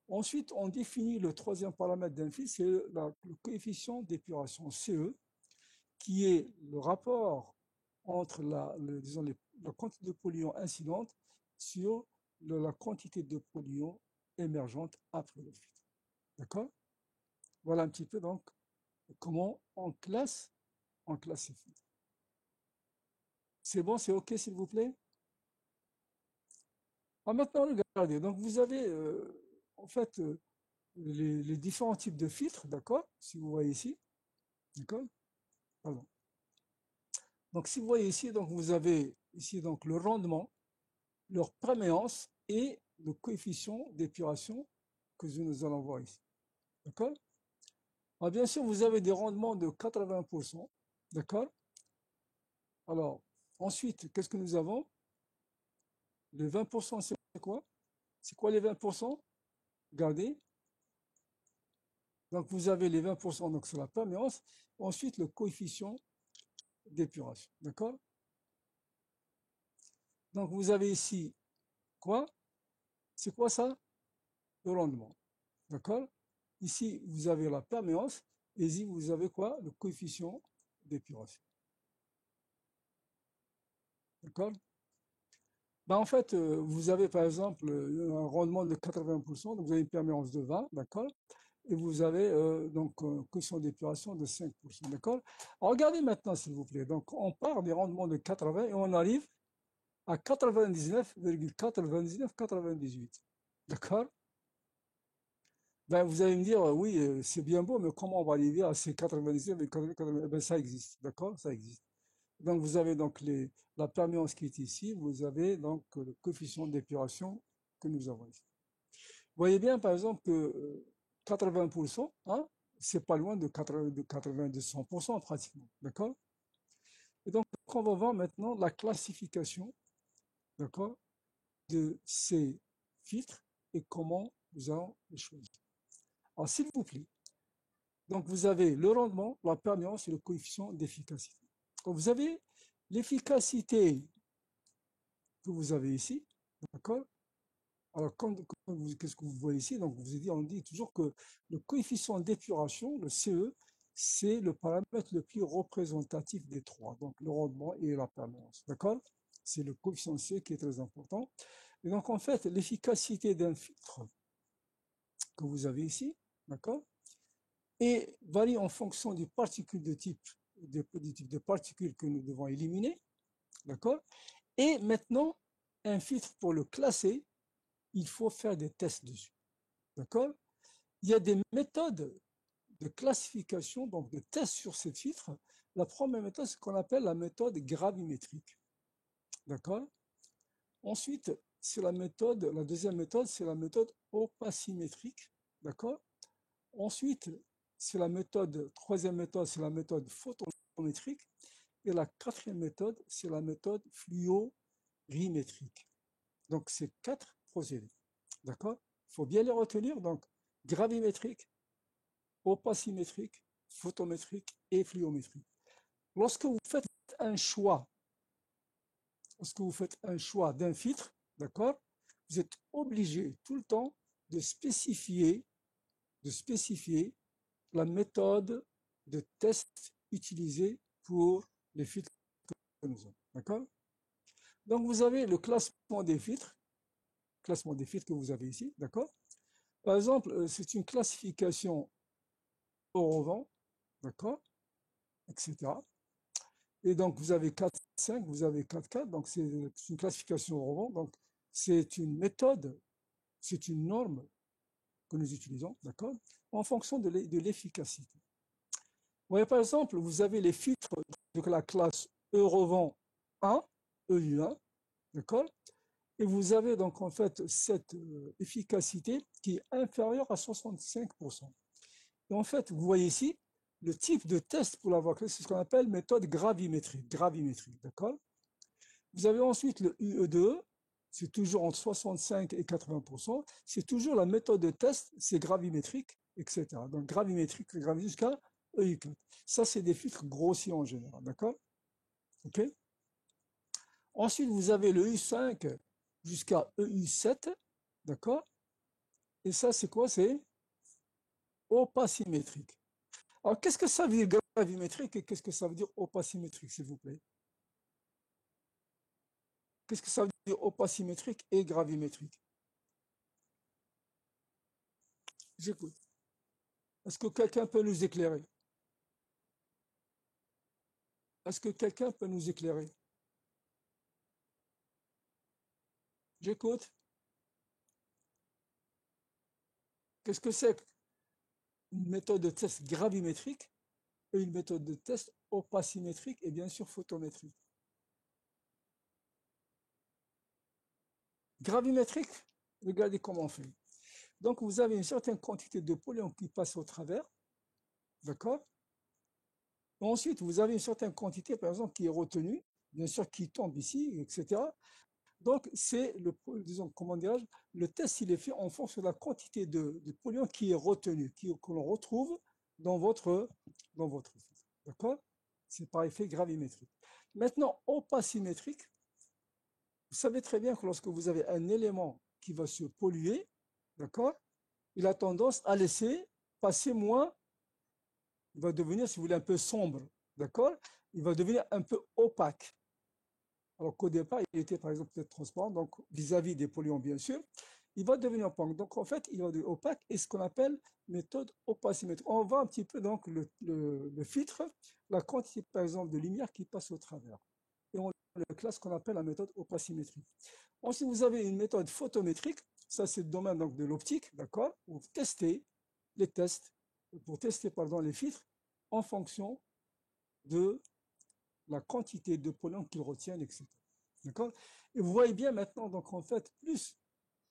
Ensuite, on définit le troisième paramètre d'un filtre, c'est le coefficient d'épuration, CE, qui est le rapport entre disons, la quantité de polluants incidente sur la quantité de polluants émergentes après le filtre. D'accord? Voilà un petit peu donc comment on classe ces filtres. C'est bon, c'est OK, s'il vous plaît? Maintenant, regardez, donc vous avez en fait les différents types de filtres, d'accord? Si vous voyez ici, d'accord? Pardon. Donc si vous voyez ici, donc vous avez ici donc le rendement, leur perméance et le coefficient d'épuration que nous allons voir ici. D'accord? Alors bien sûr, vous avez des rendements de 80%. D'accord? Alors, ensuite, qu'est-ce que nous avons? Les 20%, c'est quoi? C'est quoi les 20%? Regardez. Donc, vous avez les 20%, donc c'est la perméance. Ensuite, le coefficient d'épuration. D'accord? Donc, vous avez ici quoi? C'est quoi ça? Le rendement. D'accord? Ici, vous avez la perméance. Et ici, vous avez quoi? Le coefficient d'épuration. D'accord? Ben, en fait, vous avez par exemple un rendement de 80%, donc vous avez une perméance de 20, d'accord? Et vous avez donc un coefficient d'épuration de 5%, d'accord? Regardez maintenant, s'il vous plaît. Donc, on part des rendements de 80 et on arrive à 99,9998. D'accord? Ben, vous allez me dire, oui, c'est bien beau, mais comment on va arriver à ces 99,99? Ben, ça existe, d'accord? Ça existe. Donc, vous avez donc la perméance qui est ici, vous avez donc le coefficient d'épuration que nous avons ici. Vous voyez bien, par exemple, que 80%, hein, c'est pas loin de 80, de 100% pratiquement, d'accord? Et donc, on va voir maintenant la classification, d'accord, de ces filtres et comment nous allons les choisir. Alors, s'il vous plaît, donc vous avez le rendement, la perméance et le coefficient d'efficacité. Donc, vous avez l'efficacité que vous avez ici, d'accord? Alors, qu'est-ce que vous voyez ici? Donc, on dit toujours que le coefficient d'épuration, le CE, c'est le paramètre le plus représentatif des trois, donc le rendement et la permanence, d'accord? C'est le coefficient CE qui est très important. Et donc, en fait, l'efficacité d'un filtre que vous avez ici, d'accord? Et varie en fonction des particules de type, du type de particules que nous devons éliminer, d'accord? Et maintenant, un filtre pour le classer, il faut faire des tests dessus. D'accord? Il y a des méthodes de classification, donc de tests sur ces filtres. La première méthode, c'est ce qu'on appelle la méthode gravimétrique. D'accord? Ensuite, c'est la deuxième méthode, c'est la méthode opacimétrique. D'accord? Ensuite, c'est troisième méthode, c'est la méthode photométrique. Et la quatrième méthode, c'est la méthode fluorimétrique. Donc, c'est 4 procédés. D'accord? Il faut bien les retenir. Donc, gravimétrique, opacimétrique, photométrique et fluométrique. Lorsque vous faites un choix, d'un filtre, d'accord, vous êtes obligé tout le temps de spécifier la méthode de test utilisée pour les filtres que nous avons. D'accord? Donc, vous avez le classement des filtres que vous avez ici, d'accord? Par exemple, c'est une classification Eurovent, d'accord, etc. Et donc, vous avez 4, 5, vous avez 4, 4, donc c'est une classification Eurovent. Donc, c'est une méthode, c'est une norme que nous utilisons, d'accord, en fonction de l'efficacité. Vous voyez, par exemple, vous avez les filtres de la classe Eurovent 1, EU1, d'accord, et vous avez donc en fait cette efficacité qui est inférieure à 65%. Et en fait, vous voyez ici, le type de test pour l'avoir créé, c'est ce qu'on appelle méthode gravimétrique. Gravimétrique, d'accord? Vous avez ensuite le UE2, c'est toujours entre 65 et 80%. C'est toujours la méthode de test, c'est gravimétrique, etc. Donc gravimétrique, jusqu'à EU4. Ça, c'est des filtres grossiers en général, d'accord? Ok? Ensuite, vous avez le U5 jusqu'à EU7, d'accord? Et ça, c'est quoi? C'est opacimétrique. Alors, qu'est-ce que ça veut dire gravimétrique et qu'est-ce que ça veut dire opacimétrique, s'il vous plaît? Qu'est-ce que ça veut dire opacimétrique et gravimétrique? J'écoute. Est-ce que quelqu'un peut nous éclairer? Est-ce que quelqu'un peut nous éclairer? J'écoute. Qu'est-ce que c'est une méthode de test gravimétrique et une méthode de test opacimétrique et bien sûr photométrique? Gravimétrique, regardez comment on fait. Donc vous avez une certaine quantité de polluants qui passe au travers, d'accord? Ensuite, vous avez une certaine quantité, par exemple, qui est retenue, bien sûr, qui tombe ici, etc. Donc, c'est le, disons, comment dirais-je, le test, il est fait en fonction de la quantité de polluant qui est retenu, que l'on retrouve dans votre filtre. D'accord? C'est par effet gravimétrique. Maintenant, opacimétrique, vous savez très bien que lorsque vous avez un élément qui va se polluer, d'accord, il a tendance à laisser passer moins, il va devenir, si vous voulez, un peu sombre, d'accord? Il va devenir un peu opaque. Alors qu'au départ, il était par exemple peut-être transparent, donc vis-à-vis des polluants, bien sûr, il va devenir opaque. Donc en fait, il va devenir opaque et ce qu'on appelle méthode opacimétrique. On voit un petit peu donc le filtre, la quantité par exemple de lumière qui passe au travers. Et on le classe qu'on appelle la méthode opacimétrique. Ensuite, vous avez une méthode photométrique, ça c'est le domaine donc, de l'optique, d'accord, pour tester les tests, pour tester pardon, les filtres en fonction de la quantité de polluants qu'ils retiennent, etc. D'accord? Et vous voyez bien maintenant, donc en fait, plus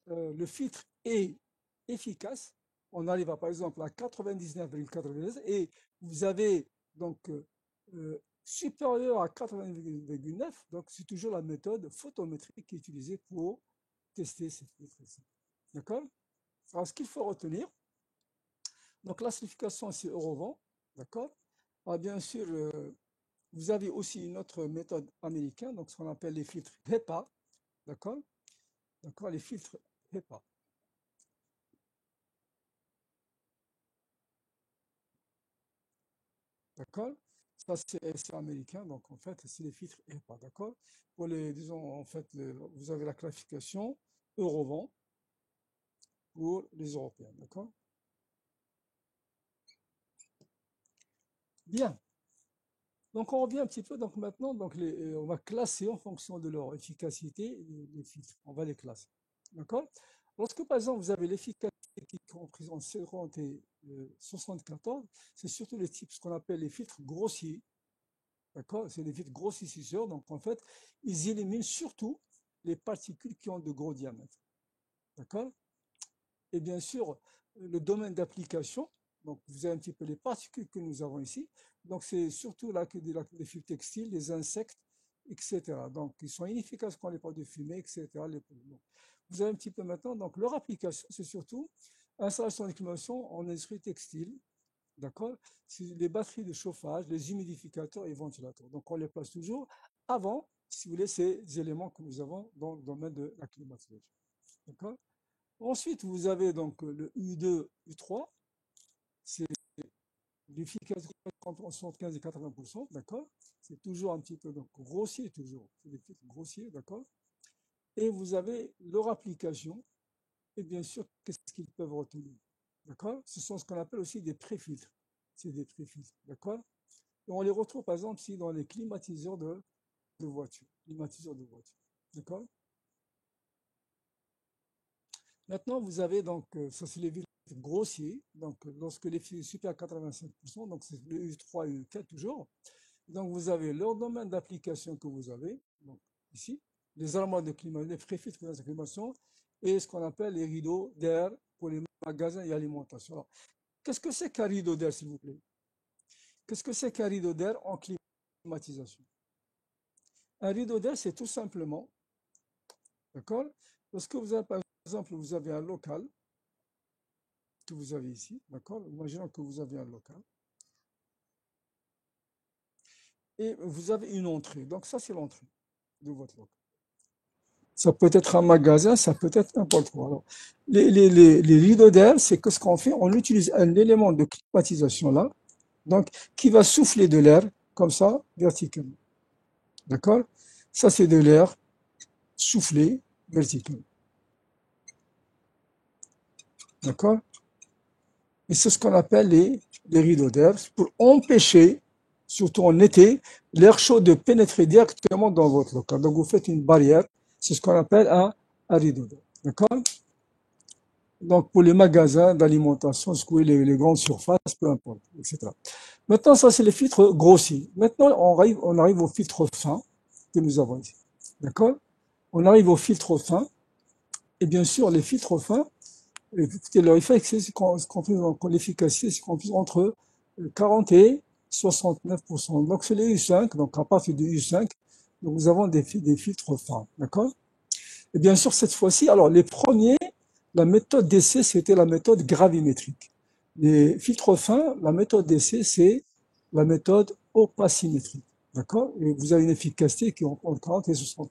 le filtre est efficace, on arrive à par exemple à 99,99 et vous avez donc supérieur à 80,9, donc c'est toujours la méthode photométrique qui est utilisée pour tester ces filtres-ci. D'accord? Alors ce qu'il faut retenir, donc la certification c'est Eurovent, d'accord? Alors bien sûr, vous avez aussi une autre méthode américaine, donc ce qu'on appelle les filtres HEPA, d'accord? D'accord, les filtres HEPA. D'accord? Ça, c'est américain, donc en fait, c'est les filtres HEPA, d'accord? Pour les, disons, en fait, vous avez la classification Eurovent pour les Européens, d'accord? Bien. Donc, on revient un petit peu, donc maintenant, donc on va classer en fonction de leur efficacité les filtres. On va les classer. D'accord? Lorsque, par exemple, vous avez l'efficacité qui est comprise en 50 et 74, c'est surtout les types, ce qu'on appelle les filtres grossiers. D'accord? C'est des filtres grossisseurs. Donc, en fait, ils éliminent surtout les particules qui ont de gros diamètres. D'accord? Et bien sûr, le domaine d'application, donc vous avez un petit peu les particules que nous avons ici. Donc, c'est surtout là que des fibres textiles, les insectes, etc. Donc, ils sont inefficaces quand on les parle de fumée, etc. Vous avez un petit peu maintenant, donc leur application, c'est surtout installation de climatisation en industrie textile, d'accord? C'est les batteries de chauffage, les humidificateurs et ventilateurs. Donc, on les place toujours avant, si vous voulez, ces éléments que nous avons dans le domaine de la climatisation. D'accord? Ensuite, vous avez donc le U2, U3, c'est l'efficacité entre 75 et 80%, d'accord? C'est toujours un petit peu donc, grossier, toujours. C'est des filtres grossiers, d'accord? Et vous avez leur application, et bien sûr, qu'est-ce qu'ils peuvent retenir, d'accord? Ce sont ce qu'on appelle aussi des préfiltres. C'est des préfiltres, d'accord? Et on les retrouve par exemple ici dans les climatiseurs de voiture. Climatiseurs de voiture, d'accord? Maintenant, vous avez donc, ça c'est les filtres grossiers, donc lorsque les filtres supérieurs à 85%, donc c'est le U3 et U4 toujours. Donc vous avez leur domaine d'application que vous avez, donc ici, les armoires de climat, les préfiltres de climatisation et ce qu'on appelle les rideaux d'air pour les magasins et alimentation. Alors, qu'est-ce que c'est qu'un rideau d'air, s'il vous plaît? Qu'est-ce que c'est qu'un rideau d'air en climatisation? Un rideau d'air, c'est tout simplement, d'accord? Lorsque vous avez, par exemple, vous avez un local que vous avez ici, d'accord? Imaginons que vous avez un local et vous avez une entrée. Donc ça, c'est l'entrée de votre local. Ça peut être un magasin, ça peut être n'importe quoi. Alors, les rideaux d'air, c'est que ce qu'on fait, on utilise un élément de climatisation là, donc qui va souffler de l'air comme ça, verticalement. D'accord? Ça, c'est de l'air soufflé verticalement. D'accord? Et c'est ce qu'on appelle les rideaux d'air pour empêcher, surtout en été, l'air chaud de pénétrer directement dans votre local. Donc vous faites une barrière, c'est ce qu'on appelle un rideau d'air. D'accord? Donc pour les magasins d'alimentation, les grandes surfaces, peu importe, etc. Maintenant, ça c'est les filtres grossiers. Maintenant, on arrive aux filtres fins que nous avons ici. D'accord? On arrive aux filtres fins. Et bien sûr, les filtres fins, écoutez, leur effet, c'est l'efficacité, c'est qu'on fait entre 40 et 69%. Donc, c'est les U5, donc à partir du U5, donc nous avons des filtres fins, d'accord? Et bien sûr, cette fois-ci, alors les premiers, la méthode d'essai, c'était la méthode gravimétrique. Les filtres fins, la méthode d'essai, c'est la méthode opacimétrique, d'accord? Et vous avez une efficacité qui est entre 40 et 69%.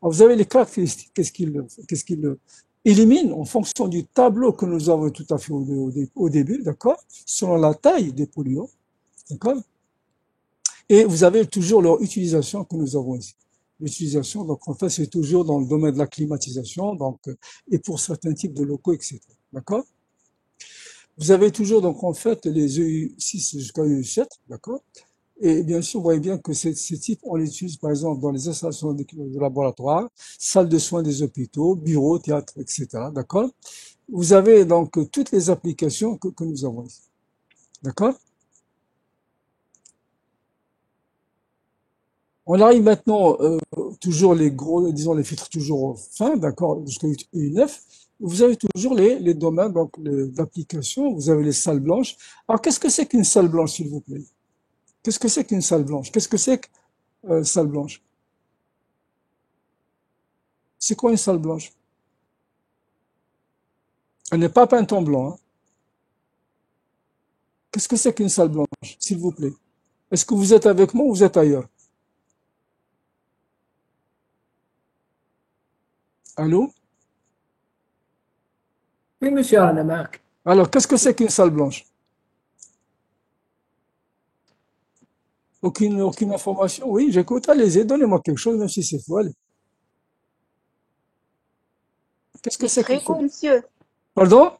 Alors, vous avez les caractéristiques, qu'est-ce qu'il élimine en fonction du tableau que nous avons tout à fait au début, d'accord? Selon la taille des polluants, d'accord? Et vous avez toujours leur utilisation que nous avons ici. L'utilisation, donc en fait, c'est toujours dans le domaine de la climatisation, donc, et pour certains types de locaux, etc. D'accord? Vous avez toujours, donc en fait, les EU6 jusqu'à EU7, d'accord? Et bien sûr, vous voyez bien que ces types, on les utilise par exemple dans les installations de laboratoire, salles de soins des hôpitaux, bureaux, théâtres, etc. D'accord? Vous avez donc toutes les applications que nous avons ici. D'accord? On arrive maintenant, toujours les gros, disons les filtres toujours fins, d'accord, jusqu'à U9. Vous avez toujours les domaines donc d'application. Vous avez les salles blanches. Alors, qu'est-ce que c'est qu'une salle blanche, s'il vous plaît? Qu'est-ce que c'est qu'une salle blanche? Qu'est-ce que c'est qu'une salle blanche? C'est quoi une salle blanche? Elle n'est pas peinte en blanc, hein. Qu'est-ce que c'est qu'une salle blanche, s'il vous plaît? Est-ce que vous êtes avec moi ou vous êtes ailleurs? Allô? Oui, monsieur, أنا معك. Alors, qu'est-ce que c'est qu'une salle blanche? Aucune information? Oui, j'écoute. Allez-y, donnez-moi quelque chose, même si c'est faux. Allez. Qu'est-ce que Les c'est qu'une salle? frigos, monsieur. Pardon?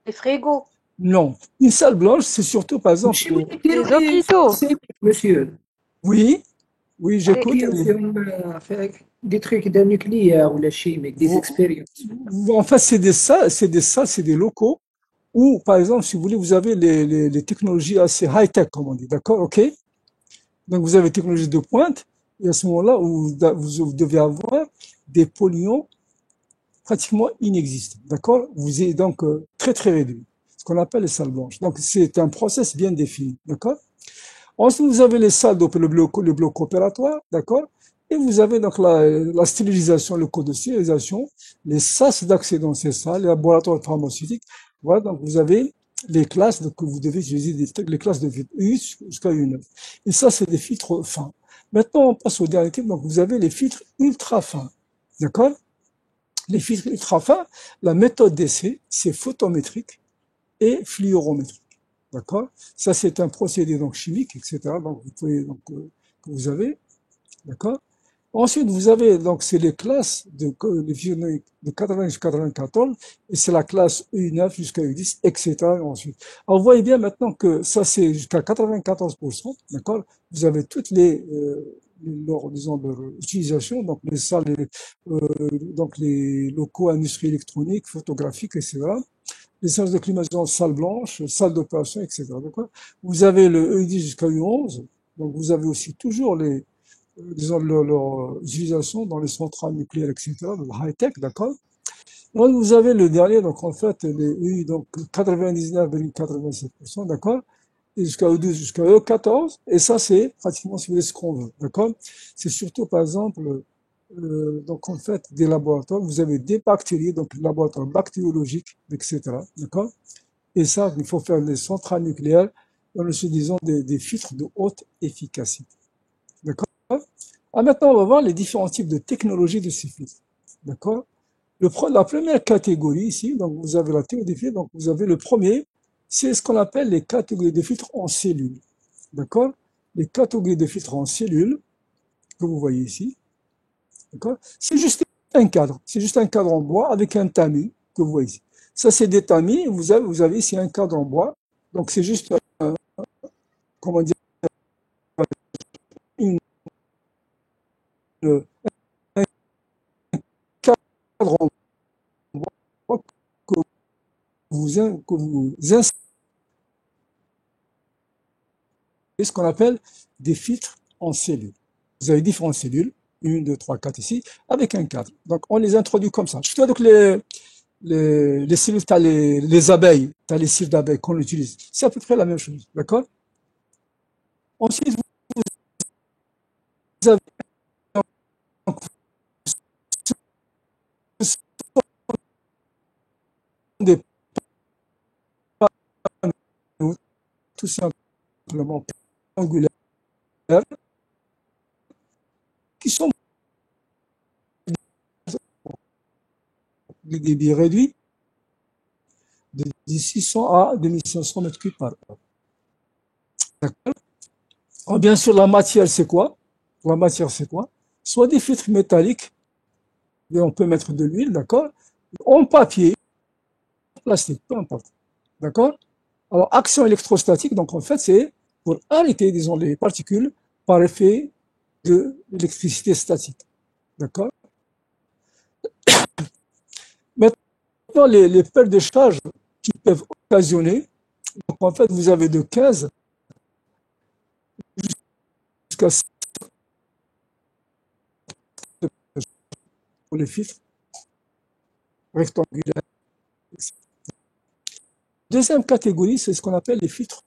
Les frigos. Non. Une salle blanche, c'est surtout, par exemple, ماشي وين يديروا Les لي hôpitaux. monsieur. oui, oui, Les... j'écoute. كاين فيهم دي تخيك دا نوكليير ولا شيميك دي Vous- زيكسبيريونس. En fait, c'est des locaux où, par exemple, si vous voulez, vous avez les technologies assez high-tech, comme on dit. D'accord? OK? Donc, vous avez technologie de pointe. Et à ce moment-là, vous devez avoir des polluants pratiquement inexistants. D'accord? Vous êtes donc très, très réduit. Ce qu'on appelle les salles blanches. Donc, c'est un process bien défini. D'accord? Ensuite, vous avez les salles, donc le bloc opératoire. D'accord? Et vous avez donc la stérilisation, le code de stérilisation, les sas d'accès dans ces salles, les laboratoires pharmaceutiques. Voilà, donc vous avez les classes que vous devez utiliser, les classes de U jusqu'à U9. Et ça, c'est des filtres fins. Maintenant, on passe au dernier type. Donc, vous avez les filtres ultra fins. D'accord? Les filtres ultra fins, la méthode d'essai, c'est photométrique et fluorométrique. D'accord? Ça, c'est un procédé donc chimique, etc. Donc, vous pouvez, donc, que vous avez. D'accord? Ensuite, vous avez, donc, c'est les classes de 80 jusqu'à 94, et c'est la classe U9 jusqu'à U10, etc. Ensuite. Alors, vous voyez bien maintenant que ça, c'est jusqu'à 94%, d'accord? Vous avez toutes disons, leur utilisation, donc les salles, donc les locaux industrie électronique, photographique, etc. Les salles de climatisation, salle blanche, salle d'opération, etc. D'accord? Vous avez le E10 jusqu'à U11, donc vous avez aussi toujours disons, leur utilisation dans les centrales nucléaires, etc., le high-tech, d'accord? Donc, vous avez le dernier, donc en fait, les U, donc 99,87%, d'accord? et jusqu'à E12, jusqu'à E14, et ça, c'est pratiquement, si vous voulez, ce qu'on veut, d'accord? C'est surtout, par exemple, donc en fait, des laboratoires, vous avez des bactéries, donc laboratoires bactériologiques, etc., d'accord? Et ça, il faut faire des centrales nucléaires en utilisant des filtres de haute efficacité, d'accord? Ah, maintenant, on va voir les différents types de technologies de ces filtres, d'accord? La première catégorie ici, donc vous avez la théorie des filtres, donc vous avez le premier, c'est ce qu'on appelle les catégories de filtres en cellules. D'accord? Les catégories de filtres en cellules, que vous voyez ici. D'accord? C'est juste un cadre. C'est juste un cadre en bois avec un tamis que vous voyez ici. Ça, c'est des tamis. Vous avez ici un cadre en bois. Donc, c'est juste, comment dire, une, un cadre en bois que vous installez ce qu'on appelle des filtres en cellules. Vous avez différentes cellules, une, deux, trois, quatre ici, avec un cadre. Donc, on les introduit comme ça. Je vois donc les cellules, tu as les abeilles, tu as les cires d'abeilles qu'on utilise. C'est à peu près la même chose. D'accord? Ensuite, vous avez des panneaux tout simplement angulaires qui sont des débits réduits de 600 à 2500 mètres cubes par heure. D'accord? Alors, bien sûr, la matière, c'est quoi? La matière, c'est quoi? Soit des filtres métalliques, et on peut mettre de l'huile, d'accord? En papier, plastique, peu importe. D'accord? Alors, action électrostatique, donc en fait, c'est pour arrêter, disons, les particules par effet de l'électricité statique. D'accord? Maintenant, les pertes de charge qui peuvent occasionner, donc en fait, vous avez de 15 jusqu'à 5 pour les filtres rectangulaires. Deuxième catégorie, c'est ce qu'on appelle les filtres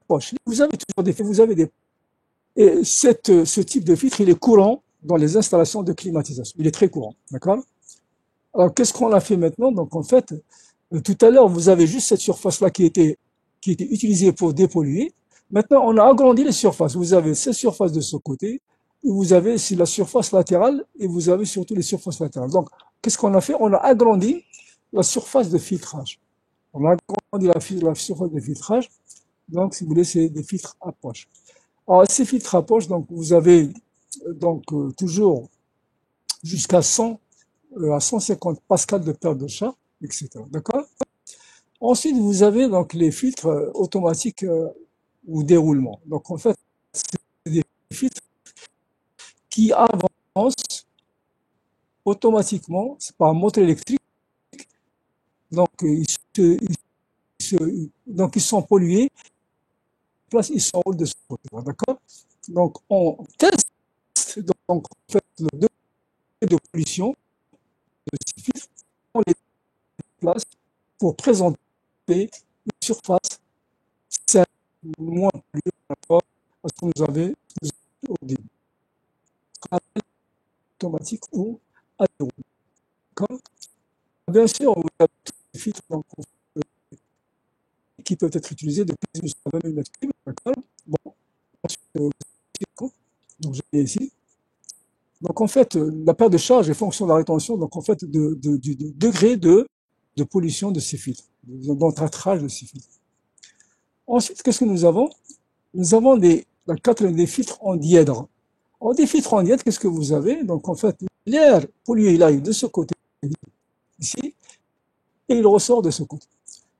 poches. Vous avez toujours des. Et ce type de filtre, il est courant dans les installations de climatisation. Il est très courant. D'accord? Alors, qu'est-ce qu'on a fait maintenant? Donc, en fait, tout à l'heure, vous avez juste cette surface-là qui était utilisée pour dépolluer. Maintenant, on a agrandi les surfaces. Vous avez cette surface de ce côté, et vous avez ici la surface latérale, et vous avez surtout les surfaces latérales. Donc, qu'est-ce qu'on a fait? On a agrandi la surface de filtrage. On a agrandi la surface de filtrage. Donc, si vous voulez, c'est des filtres à poche. Alors, ces filtres à poche, donc, vous avez toujours jusqu'à 100 à 150 pascal de perte de charge, etc. D'accord? Ensuite, vous avez donc les filtres automatiques ou déroulement. Donc, en fait, c'est des filtres qui avancent automatiquement par moteur électrique. Donc, ils sont pollués, ils sont en haut de ce côté. D'accord? Donc, on teste donc, en fait, le degré de pollution de ces filtres. On les place pour présenter une surface saine, moins polluée par rapport à ce que nous avions au début. Automatique ou à déroulement. Bien sûr, vous avez tous les filtres qui peuvent être utilisés de 15 jusqu'à 20 000 m3. D'accord? Bon, donc je vais ici. Donc en fait, la perte de charge est fonction de la rétention, donc en fait, du degré de pollution de ces filtres, d'entraîtrage de ces filtres. Ensuite, qu'est-ce que nous avons? Nous avons des filtres en dièdre. En des filtres en dièdre, qu'est-ce que vous avez? Donc en fait, l'air pollué, il arrive de ce côté, ici, et il ressort de ce côté.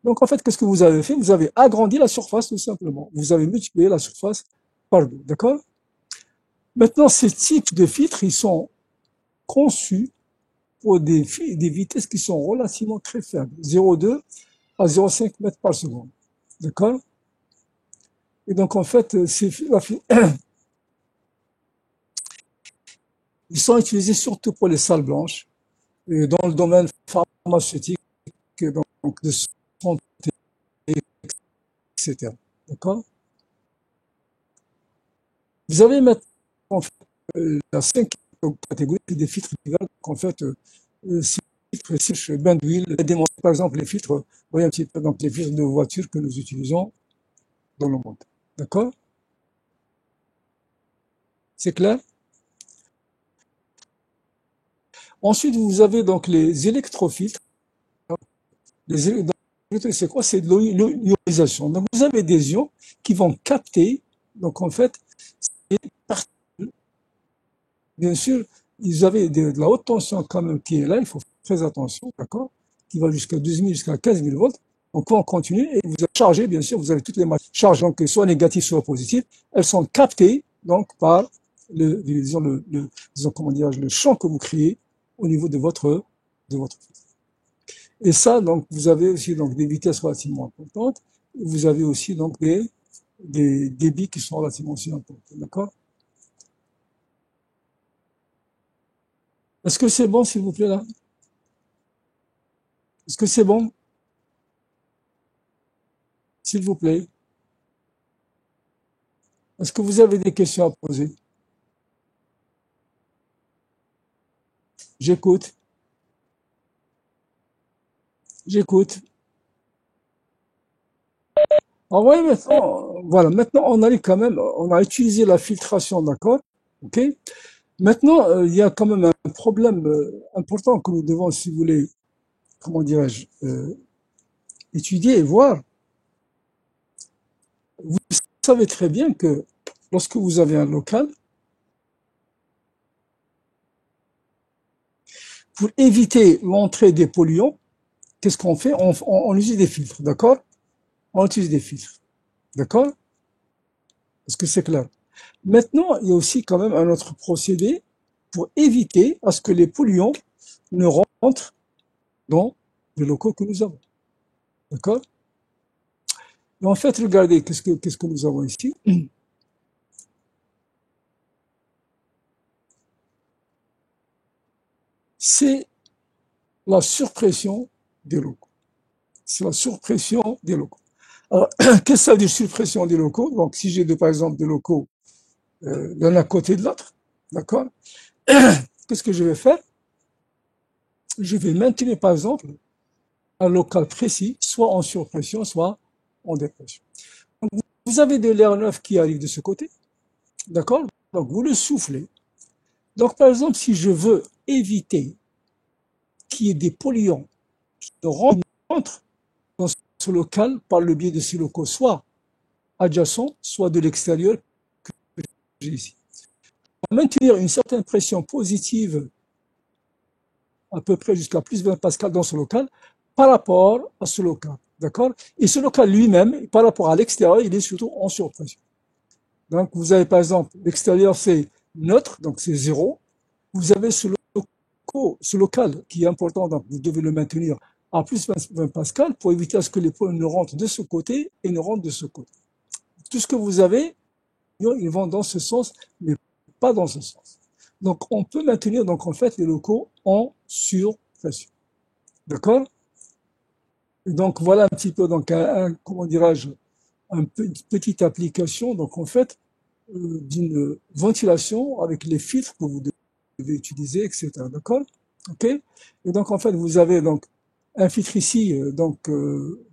Donc en fait, qu'est-ce que vous avez fait? Vous avez agrandi la surface tout simplement. Vous avez multiplié la surface par 2, d'accord? Maintenant, ces types de filtres, ils sont conçus pour des vitesses qui sont relativement très faibles, 0,2 à 0,5 mètres par seconde, d'accord? Et donc en fait, ils sont utilisés surtout pour les salles blanches, et dans le domaine pharmaceutique, donc de santé, etc. D'accord? Vous avez maintenant en fait, la cinquième catégorie des filtres divers. Donc, en fait, ces filtres sèches, bain d'huile, démontre par exemple les filtres, vous voyez un petit peu donc les filtres de voiture que nous utilisons dans le monde. D'accord? C'est clair? Ensuite, vous avez donc les électrofiltres. C'est quoi? C'est de l'ionisation. Donc, vous avez des ions qui vont capter, donc en fait, ces particules. Bien sûr, ils avaient de la haute tension quand même qui est là, il faut faire très attention, d'accord? Qui va jusqu'à 12 000, jusqu'à 15 000 volts. Donc, on continue et vous êtes chargé, bien sûr, vous avez toutes les charges, donc soit négatives, soit positives. Elles sont captées, donc, par disons, comment dire, le champ que vous créez au niveau de votre. Et ça, donc, vous avez aussi donc, des vitesses relativement importantes. Vous avez aussi donc des débits qui sont relativement aussi importants. D'accord? Est-ce que c'est bon, s'il vous plaît, là? Est-ce que c'est bon? S'il vous plaît. Est-ce que vous avez des questions à poser? J'écoute. J'écoute. Ah ouais, maintenant, voilà, maintenant on arrive quand même, on a utilisé la filtration, d'accord? Ok? Maintenant, il y a quand même un problème important que nous devons, si vous voulez, comment dirais-je, étudier et voir. Vous savez très bien que lorsque vous avez un local, pour éviter l'entrée des polluants, qu'est-ce qu'on fait? On utilise des filtres, d'accord? On utilise des filtres, d'accord? Est-ce que c'est clair? Maintenant, il y a aussi quand même un autre procédé pour éviter à ce que les polluants ne rentrent dans les locaux que nous avons, d'accord? Et en fait, regardez, qu'est-ce que nous avons ici? C'est la surpression des locaux. C'est la surpression des locaux. Alors, qu'est-ce que ça veut dire surpression des locaux? Donc, si j'ai par exemple des locaux l'un à côté de l'autre, d'accord? Qu'est-ce que je vais faire? Je vais maintenir par exemple un local précis, soit en surpression, soit en dépression. Donc, vous avez de l'air neuf qui arrive de ce côté, d'accord? Donc vous le soufflez. Donc par exemple, si je veux éviter qu'il y ait des polluants qui rentrent dans ce local par le biais de ces locaux, soit adjacents, soit de l'extérieur que j'ai ici. Pour maintenir une certaine pression positive à peu près jusqu'à plus 20 pascal dans ce local par rapport à ce local. D'accord? Et ce local lui-même, par rapport à l'extérieur, il est surtout en surpression. Donc, vous avez par exemple, l'extérieur c'est neutre, donc c'est zéro. Vous avez ce local qui est important, donc vous devez le maintenir à plus 20 pascal pour éviter à ce que les pôles ne rentrent de ce côté et ne rentrent de ce côté. Tout ce que vous avez, ils vont dans ce sens, mais pas dans ce sens. Donc, on peut maintenir donc en fait les locaux en surpression. D'accord? Donc, voilà un petit peu donc comment dirais-je, une petite application donc en fait d'une ventilation avec les filtres que vous devez utiliser, etc. D'accord? Ok? Et donc en fait vous avez donc un filtre ici donc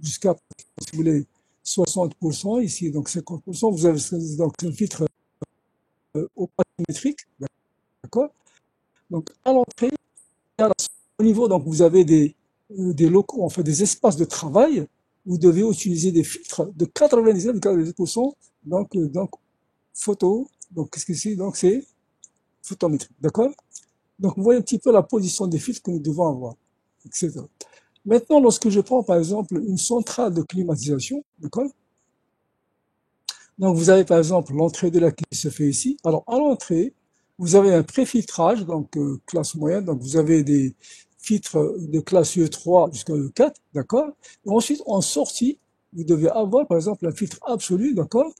jusqu'à si vous voulez 60%, ici donc 50%. Vous avez donc un filtre opaque, d'accord? Donc à l'entrée, au niveau donc vous avez des locaux, en fait des espaces de travail. Vous devez utiliser des filtres de 99,9%, donc photo. Donc, qu'est-ce que c'est? Donc, c'est photométrique. D'accord? Donc, vous voyez un petit peu la position des filtres que nous devons avoir, etc. Maintenant, lorsque je prends, par exemple, une centrale de climatisation, d'accord? Donc, vous avez, par exemple, l'entrée de l'air qui se fait ici. Alors, à l'entrée, vous avez un préfiltrage, donc classe moyenne. Donc, vous avez des filtres de classe UE3 jusqu'à UE4, d'accord? Et ensuite, en sortie, vous devez avoir, par exemple, un filtre absolu, d'accord?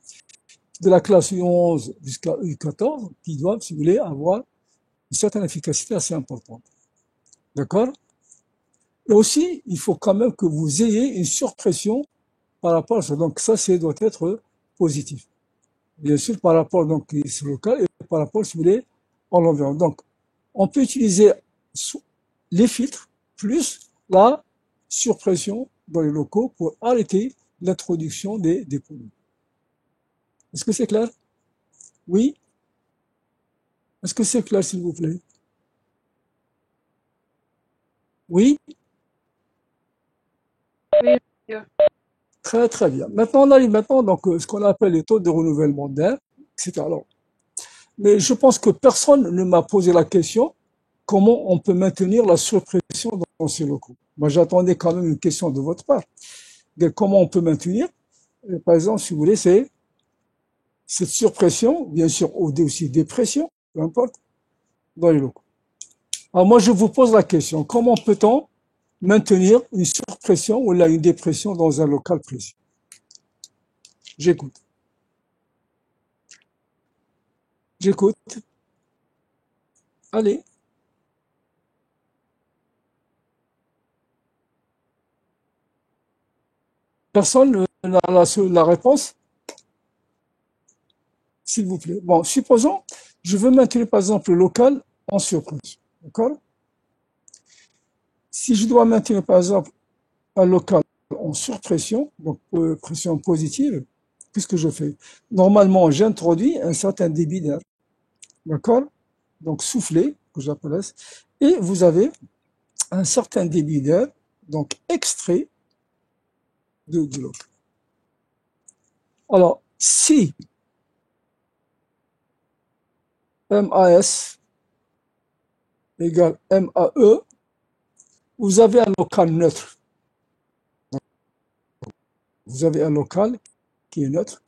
De la classe U11 jusqu'à U14 qui doivent, si vous voulez, avoir une certaine efficacité assez importante. D'accord? Et aussi, il faut quand même que vous ayez une surpression par rapport à ça. Donc ça, doit être positif. Bien sûr, par rapport donc sur le local et par rapport, si vous voulez, à l'environnement. Donc, on peut utiliser les filtres plus la surpression dans les locaux pour arrêter l'introduction des polluants. Est-ce que c'est clair? Oui? Est-ce que c'est clair, s'il vous plaît? Oui? Oui, monsieur. Très très bien. Maintenant, on arrive maintenant donc ce qu'on appelle les taux de renouvellement d'air, etc. Alors, mais je pense que personne ne m'a posé la question comment on peut maintenir la surpression dans ces locaux. Moi, j'attendais quand même une question de votre part. De comment on peut maintenir, par exemple, si vous voulez, c'est cette surpression, bien sûr, ou aussi dépression, peu importe, dans les locaux. Alors moi, je vous pose la question, comment peut-on maintenir une surpression ou là une dépression dans un local précis? J'écoute. J'écoute. Allez. Personne n'a la réponse, s'il vous plaît. Bon, supposons, je veux maintenir par exemple le local en surpression. D'accord? Si je dois maintenir par exemple un local en surpression, donc pression positive, qu'est-ce que je fais? Normalement, j'introduis un certain débit d'air. D'accord? Donc soufflé, que j'appelle, et vous avez un certain débit d'air, donc extrait de l'eau. Alors, si MAS égale MAE, vous avez un local neutre. Vous avez un local qui est neutre,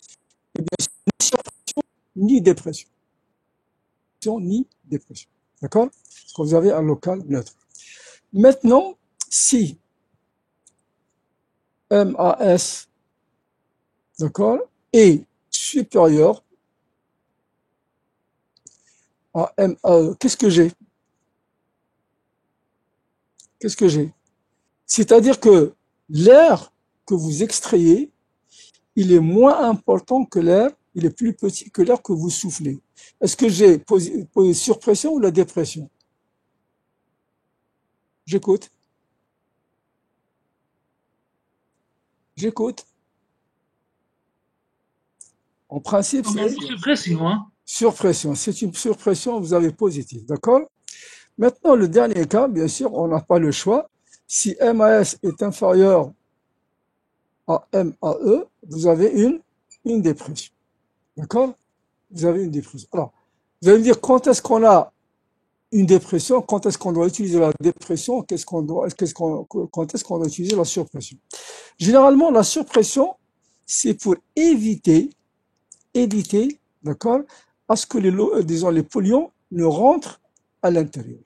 et bien sûr, ni surpression, ni dépression. Ni dépression. D'accord? Parce que vous avez un local neutre. Maintenant, si MAS, d'accord, est supérieur à MAE, qu'est-ce que j'ai? Qu'est-ce que j'ai? C'est-à-dire que l'air que vous extrayez, il est moins important que l'air, il est plus petit que l'air que vous soufflez. Est-ce que j'ai surpression ou la dépression? J'écoute. J'écoute. En principe, Normalement, c'est suppression, hein. surpression. C'est une surpression, vous avez positif. D'accord? Maintenant, le dernier cas, bien sûr, on n'a pas le choix. Si MAS est inférieur à MAE, vous avez une dépression. D'accord? Vous avez une dépression. Alors, vous allez me dire quand est-ce qu'on a une dépression, quand est-ce qu'on doit utiliser la dépression, quand est-ce qu'on doit utiliser la surpression. Généralement, la surpression, c'est pour éviter, d'accord, à ce que les polluants ne rentrent à l'intérieur.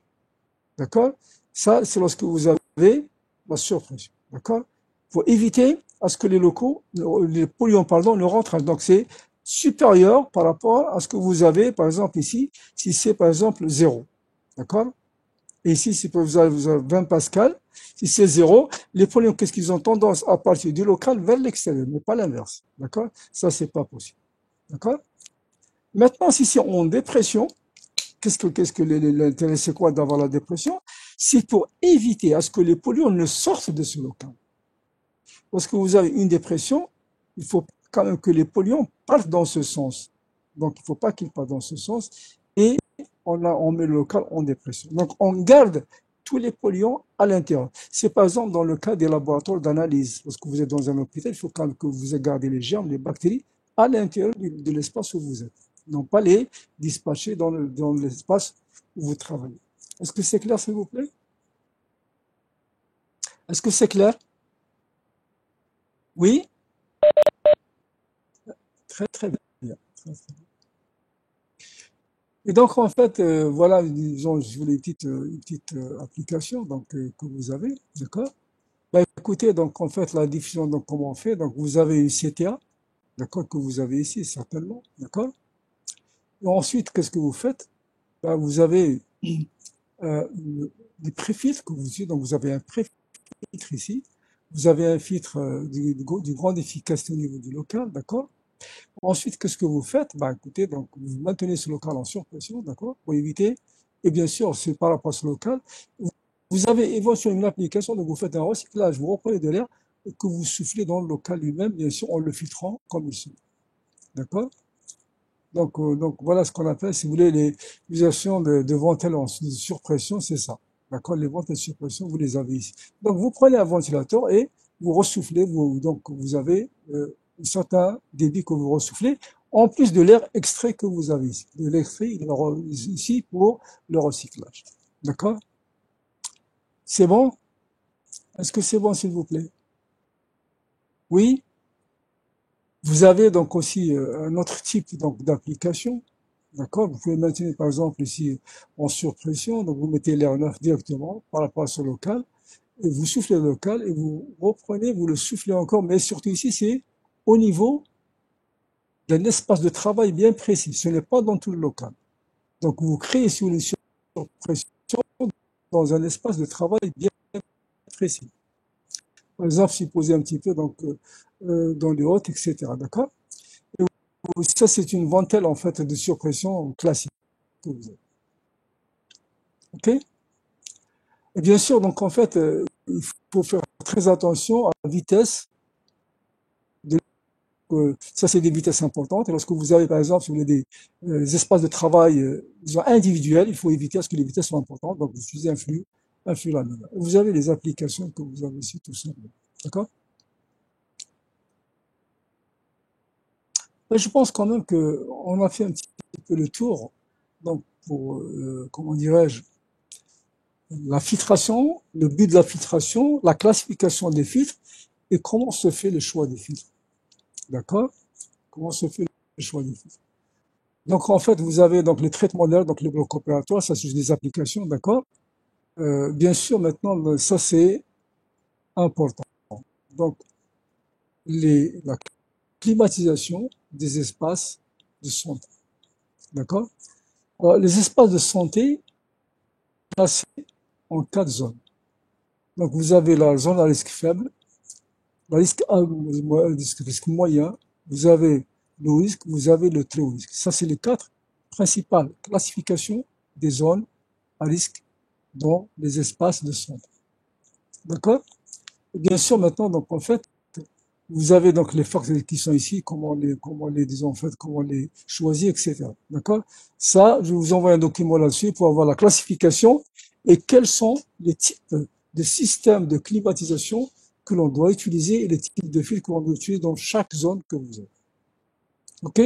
D'accord? Ça, c'est lorsque vous avez la surpression. D'accord? Pour éviter à ce que les polluants, ne rentrent. Donc, c'est supérieur par rapport à ce que vous avez, par exemple, ici, si c'est, par exemple, 0. D'accord? Et ici, si vous avez 20 pascal, si c'est 0, les polluants, qu'est-ce qu'ils ont tendance à partir du local vers l'extérieur, mais pas l'inverse. D'accord? Ça, c'est pas possible. D'accord? Maintenant, si c'est en dépression, qu'est-ce que l'intérêt, c'est quoi d'avoir la dépression? C'est pour éviter à ce que les polluants ne sortent de ce local. Lorsque vous avez une dépression, il faut quand même que les polluants partent dans ce sens. Donc, il ne faut pas qu'ils partent dans ce sens. Et on met le local en dépression. Donc, on garde tous les polluants à l'intérieur. C'est par exemple dans le cas des laboratoires d'analyse. Lorsque vous êtes dans un hôpital, il faut quand même que vous gardez les germes, les bactéries à l'intérieur de l'espace où vous êtes. Non pas les dispatcher dans l'espace où vous travaillez. Est-ce que c'est clair, s'il vous plaît? Est-ce que c'est clair? Oui? Très, très bien. Très, très bien. Et donc, en fait, voilà, disons, je voulais une petite application donc, que vous avez, d'accord? Bah, écoutez, donc, en fait, la diffusion, donc, comment on fait? Donc, vous avez une CTA, d'accord, que vous avez ici, certainement, d'accord? Et ensuite, qu'est-ce que vous faites? Bah, vous avez des préfiltres que vous utilisez, donc, vous avez un préfiltre ici, vous avez un filtre d'une grande efficacité au niveau du local, d'accord? Ensuite, qu'est-ce que vous faites? Bah, écoutez, donc, vous maintenez ce local en surpression, d'accord? Pour éviter, et bien sûr, c'est par rapport à ce local. Vous vous avez éventuellement une application, donc vous faites un recyclage, vous reprenez de l'air et que vous soufflez dans le local lui-même, bien sûr, en le filtrant comme il se doit, d'accord? Donc voilà ce qu'on appelle, si vous voulez, les utilisations de ventelles en surpression, c'est ça. D'accord? Les ventelles de surpression, vous les avez ici. Donc vous prenez un ventilateur et vous ressoufflez, donc vous avez un certain débit que vous ressoufflez, en plus de l'air extrait que vous avez ici. De l'extrait, il est ici pour le recyclage. D'accord? C'est bon? Est-ce que c'est bon, s'il vous plaît? Oui? Vous avez donc aussi un autre type donc d'application. D'accord? Vous pouvez maintenir par exemple ici en surpression, donc vous mettez l'air neuf directement par rapport à ce local, et vous soufflez le local et vous reprenez, vous le soufflez encore, mais surtout ici c'est au niveau d'un espace de travail bien précis, ce n'est pas dans tout le local. Donc vous créez sous une surpression dans un espace de travail bien précis. Par exemple, supposez un petit peu donc, dans les hautes, etc. D'accord? Et ça c'est une ventelle en fait de surpression classique que vous avez. Ok? Et bien sûr, donc en fait, il faut faire très attention à la vitesse. Ça, c'est des vitesses importantes. Et lorsque vous avez, par exemple, si vous avez des espaces de travail disons, individuels, il faut éviter à ce que les vitesses soient importantes. Donc, vous utilisez un flux laminaire. Vous avez les applications que vous avez ici, tout simplement. D'accord? Mais je pense quand même qu'on a fait un petit peu le tour. Donc, pour, comment dirais-je, la filtration, le but de la filtration, la classification des filtres et comment se fait le choix des filtres. D'accord? Comment se fait le choix des filtres? Donc, en fait, vous avez donc les traitements d'air, donc les blocs opératoires, ça c'est des applications, d'accord? Bien sûr, maintenant, ça c'est important. Donc, la climatisation des espaces de santé, d'accord? Alors, les espaces de santé classés en 4 zones. Donc, vous avez la zone à risque faible, la risque moyen, vous avez le risque, vous avez le très haut risque. Ça, c'est les 4 principales classifications des zones à risque dans les espaces de santé. D'accord? Et bien sûr, maintenant, donc, en fait, vous avez donc les facteurs qui sont ici, disons, en fait, comment les choisir, etc. D'accord? Ça, je vous envoie un document là-dessus pour avoir la classification et quels sont les types de systèmes de climatisation que l'on doit utiliser et les types de fils que l'on doit utiliser dans chaque zone que vous avez. OK?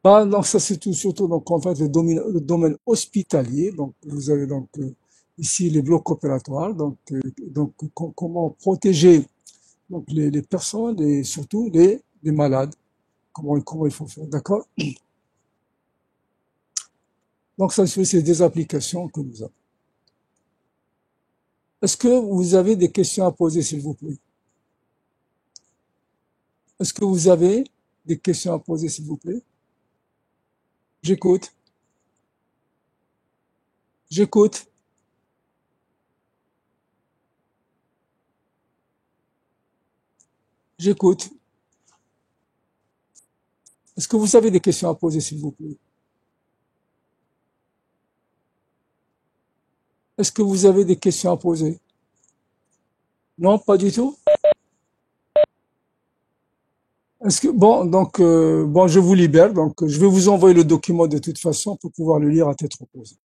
Bah, donc ça c'est tout surtout donc en fait le domaine hospitalier. Donc vous avez donc ici les blocs opératoires. Donc comment protéger donc les personnes et surtout les malades. Comment il faut faire, d'accord? Donc ça c'est des applications que nous avons. Est-ce que vous avez des questions à poser, s'il vous plaît? Est-ce que vous avez des questions à poser, s'il vous plaît? J'écoute. J'écoute. J'écoute. Est-ce que vous avez des questions à poser, s'il vous plaît? Est-ce que vous avez des questions à poser? Non, pas du tout? Est-ce que bon, donc bon, je vous libère. Donc, je vais vous envoyer le document de toute façon pour pouvoir le lire à tête reposée.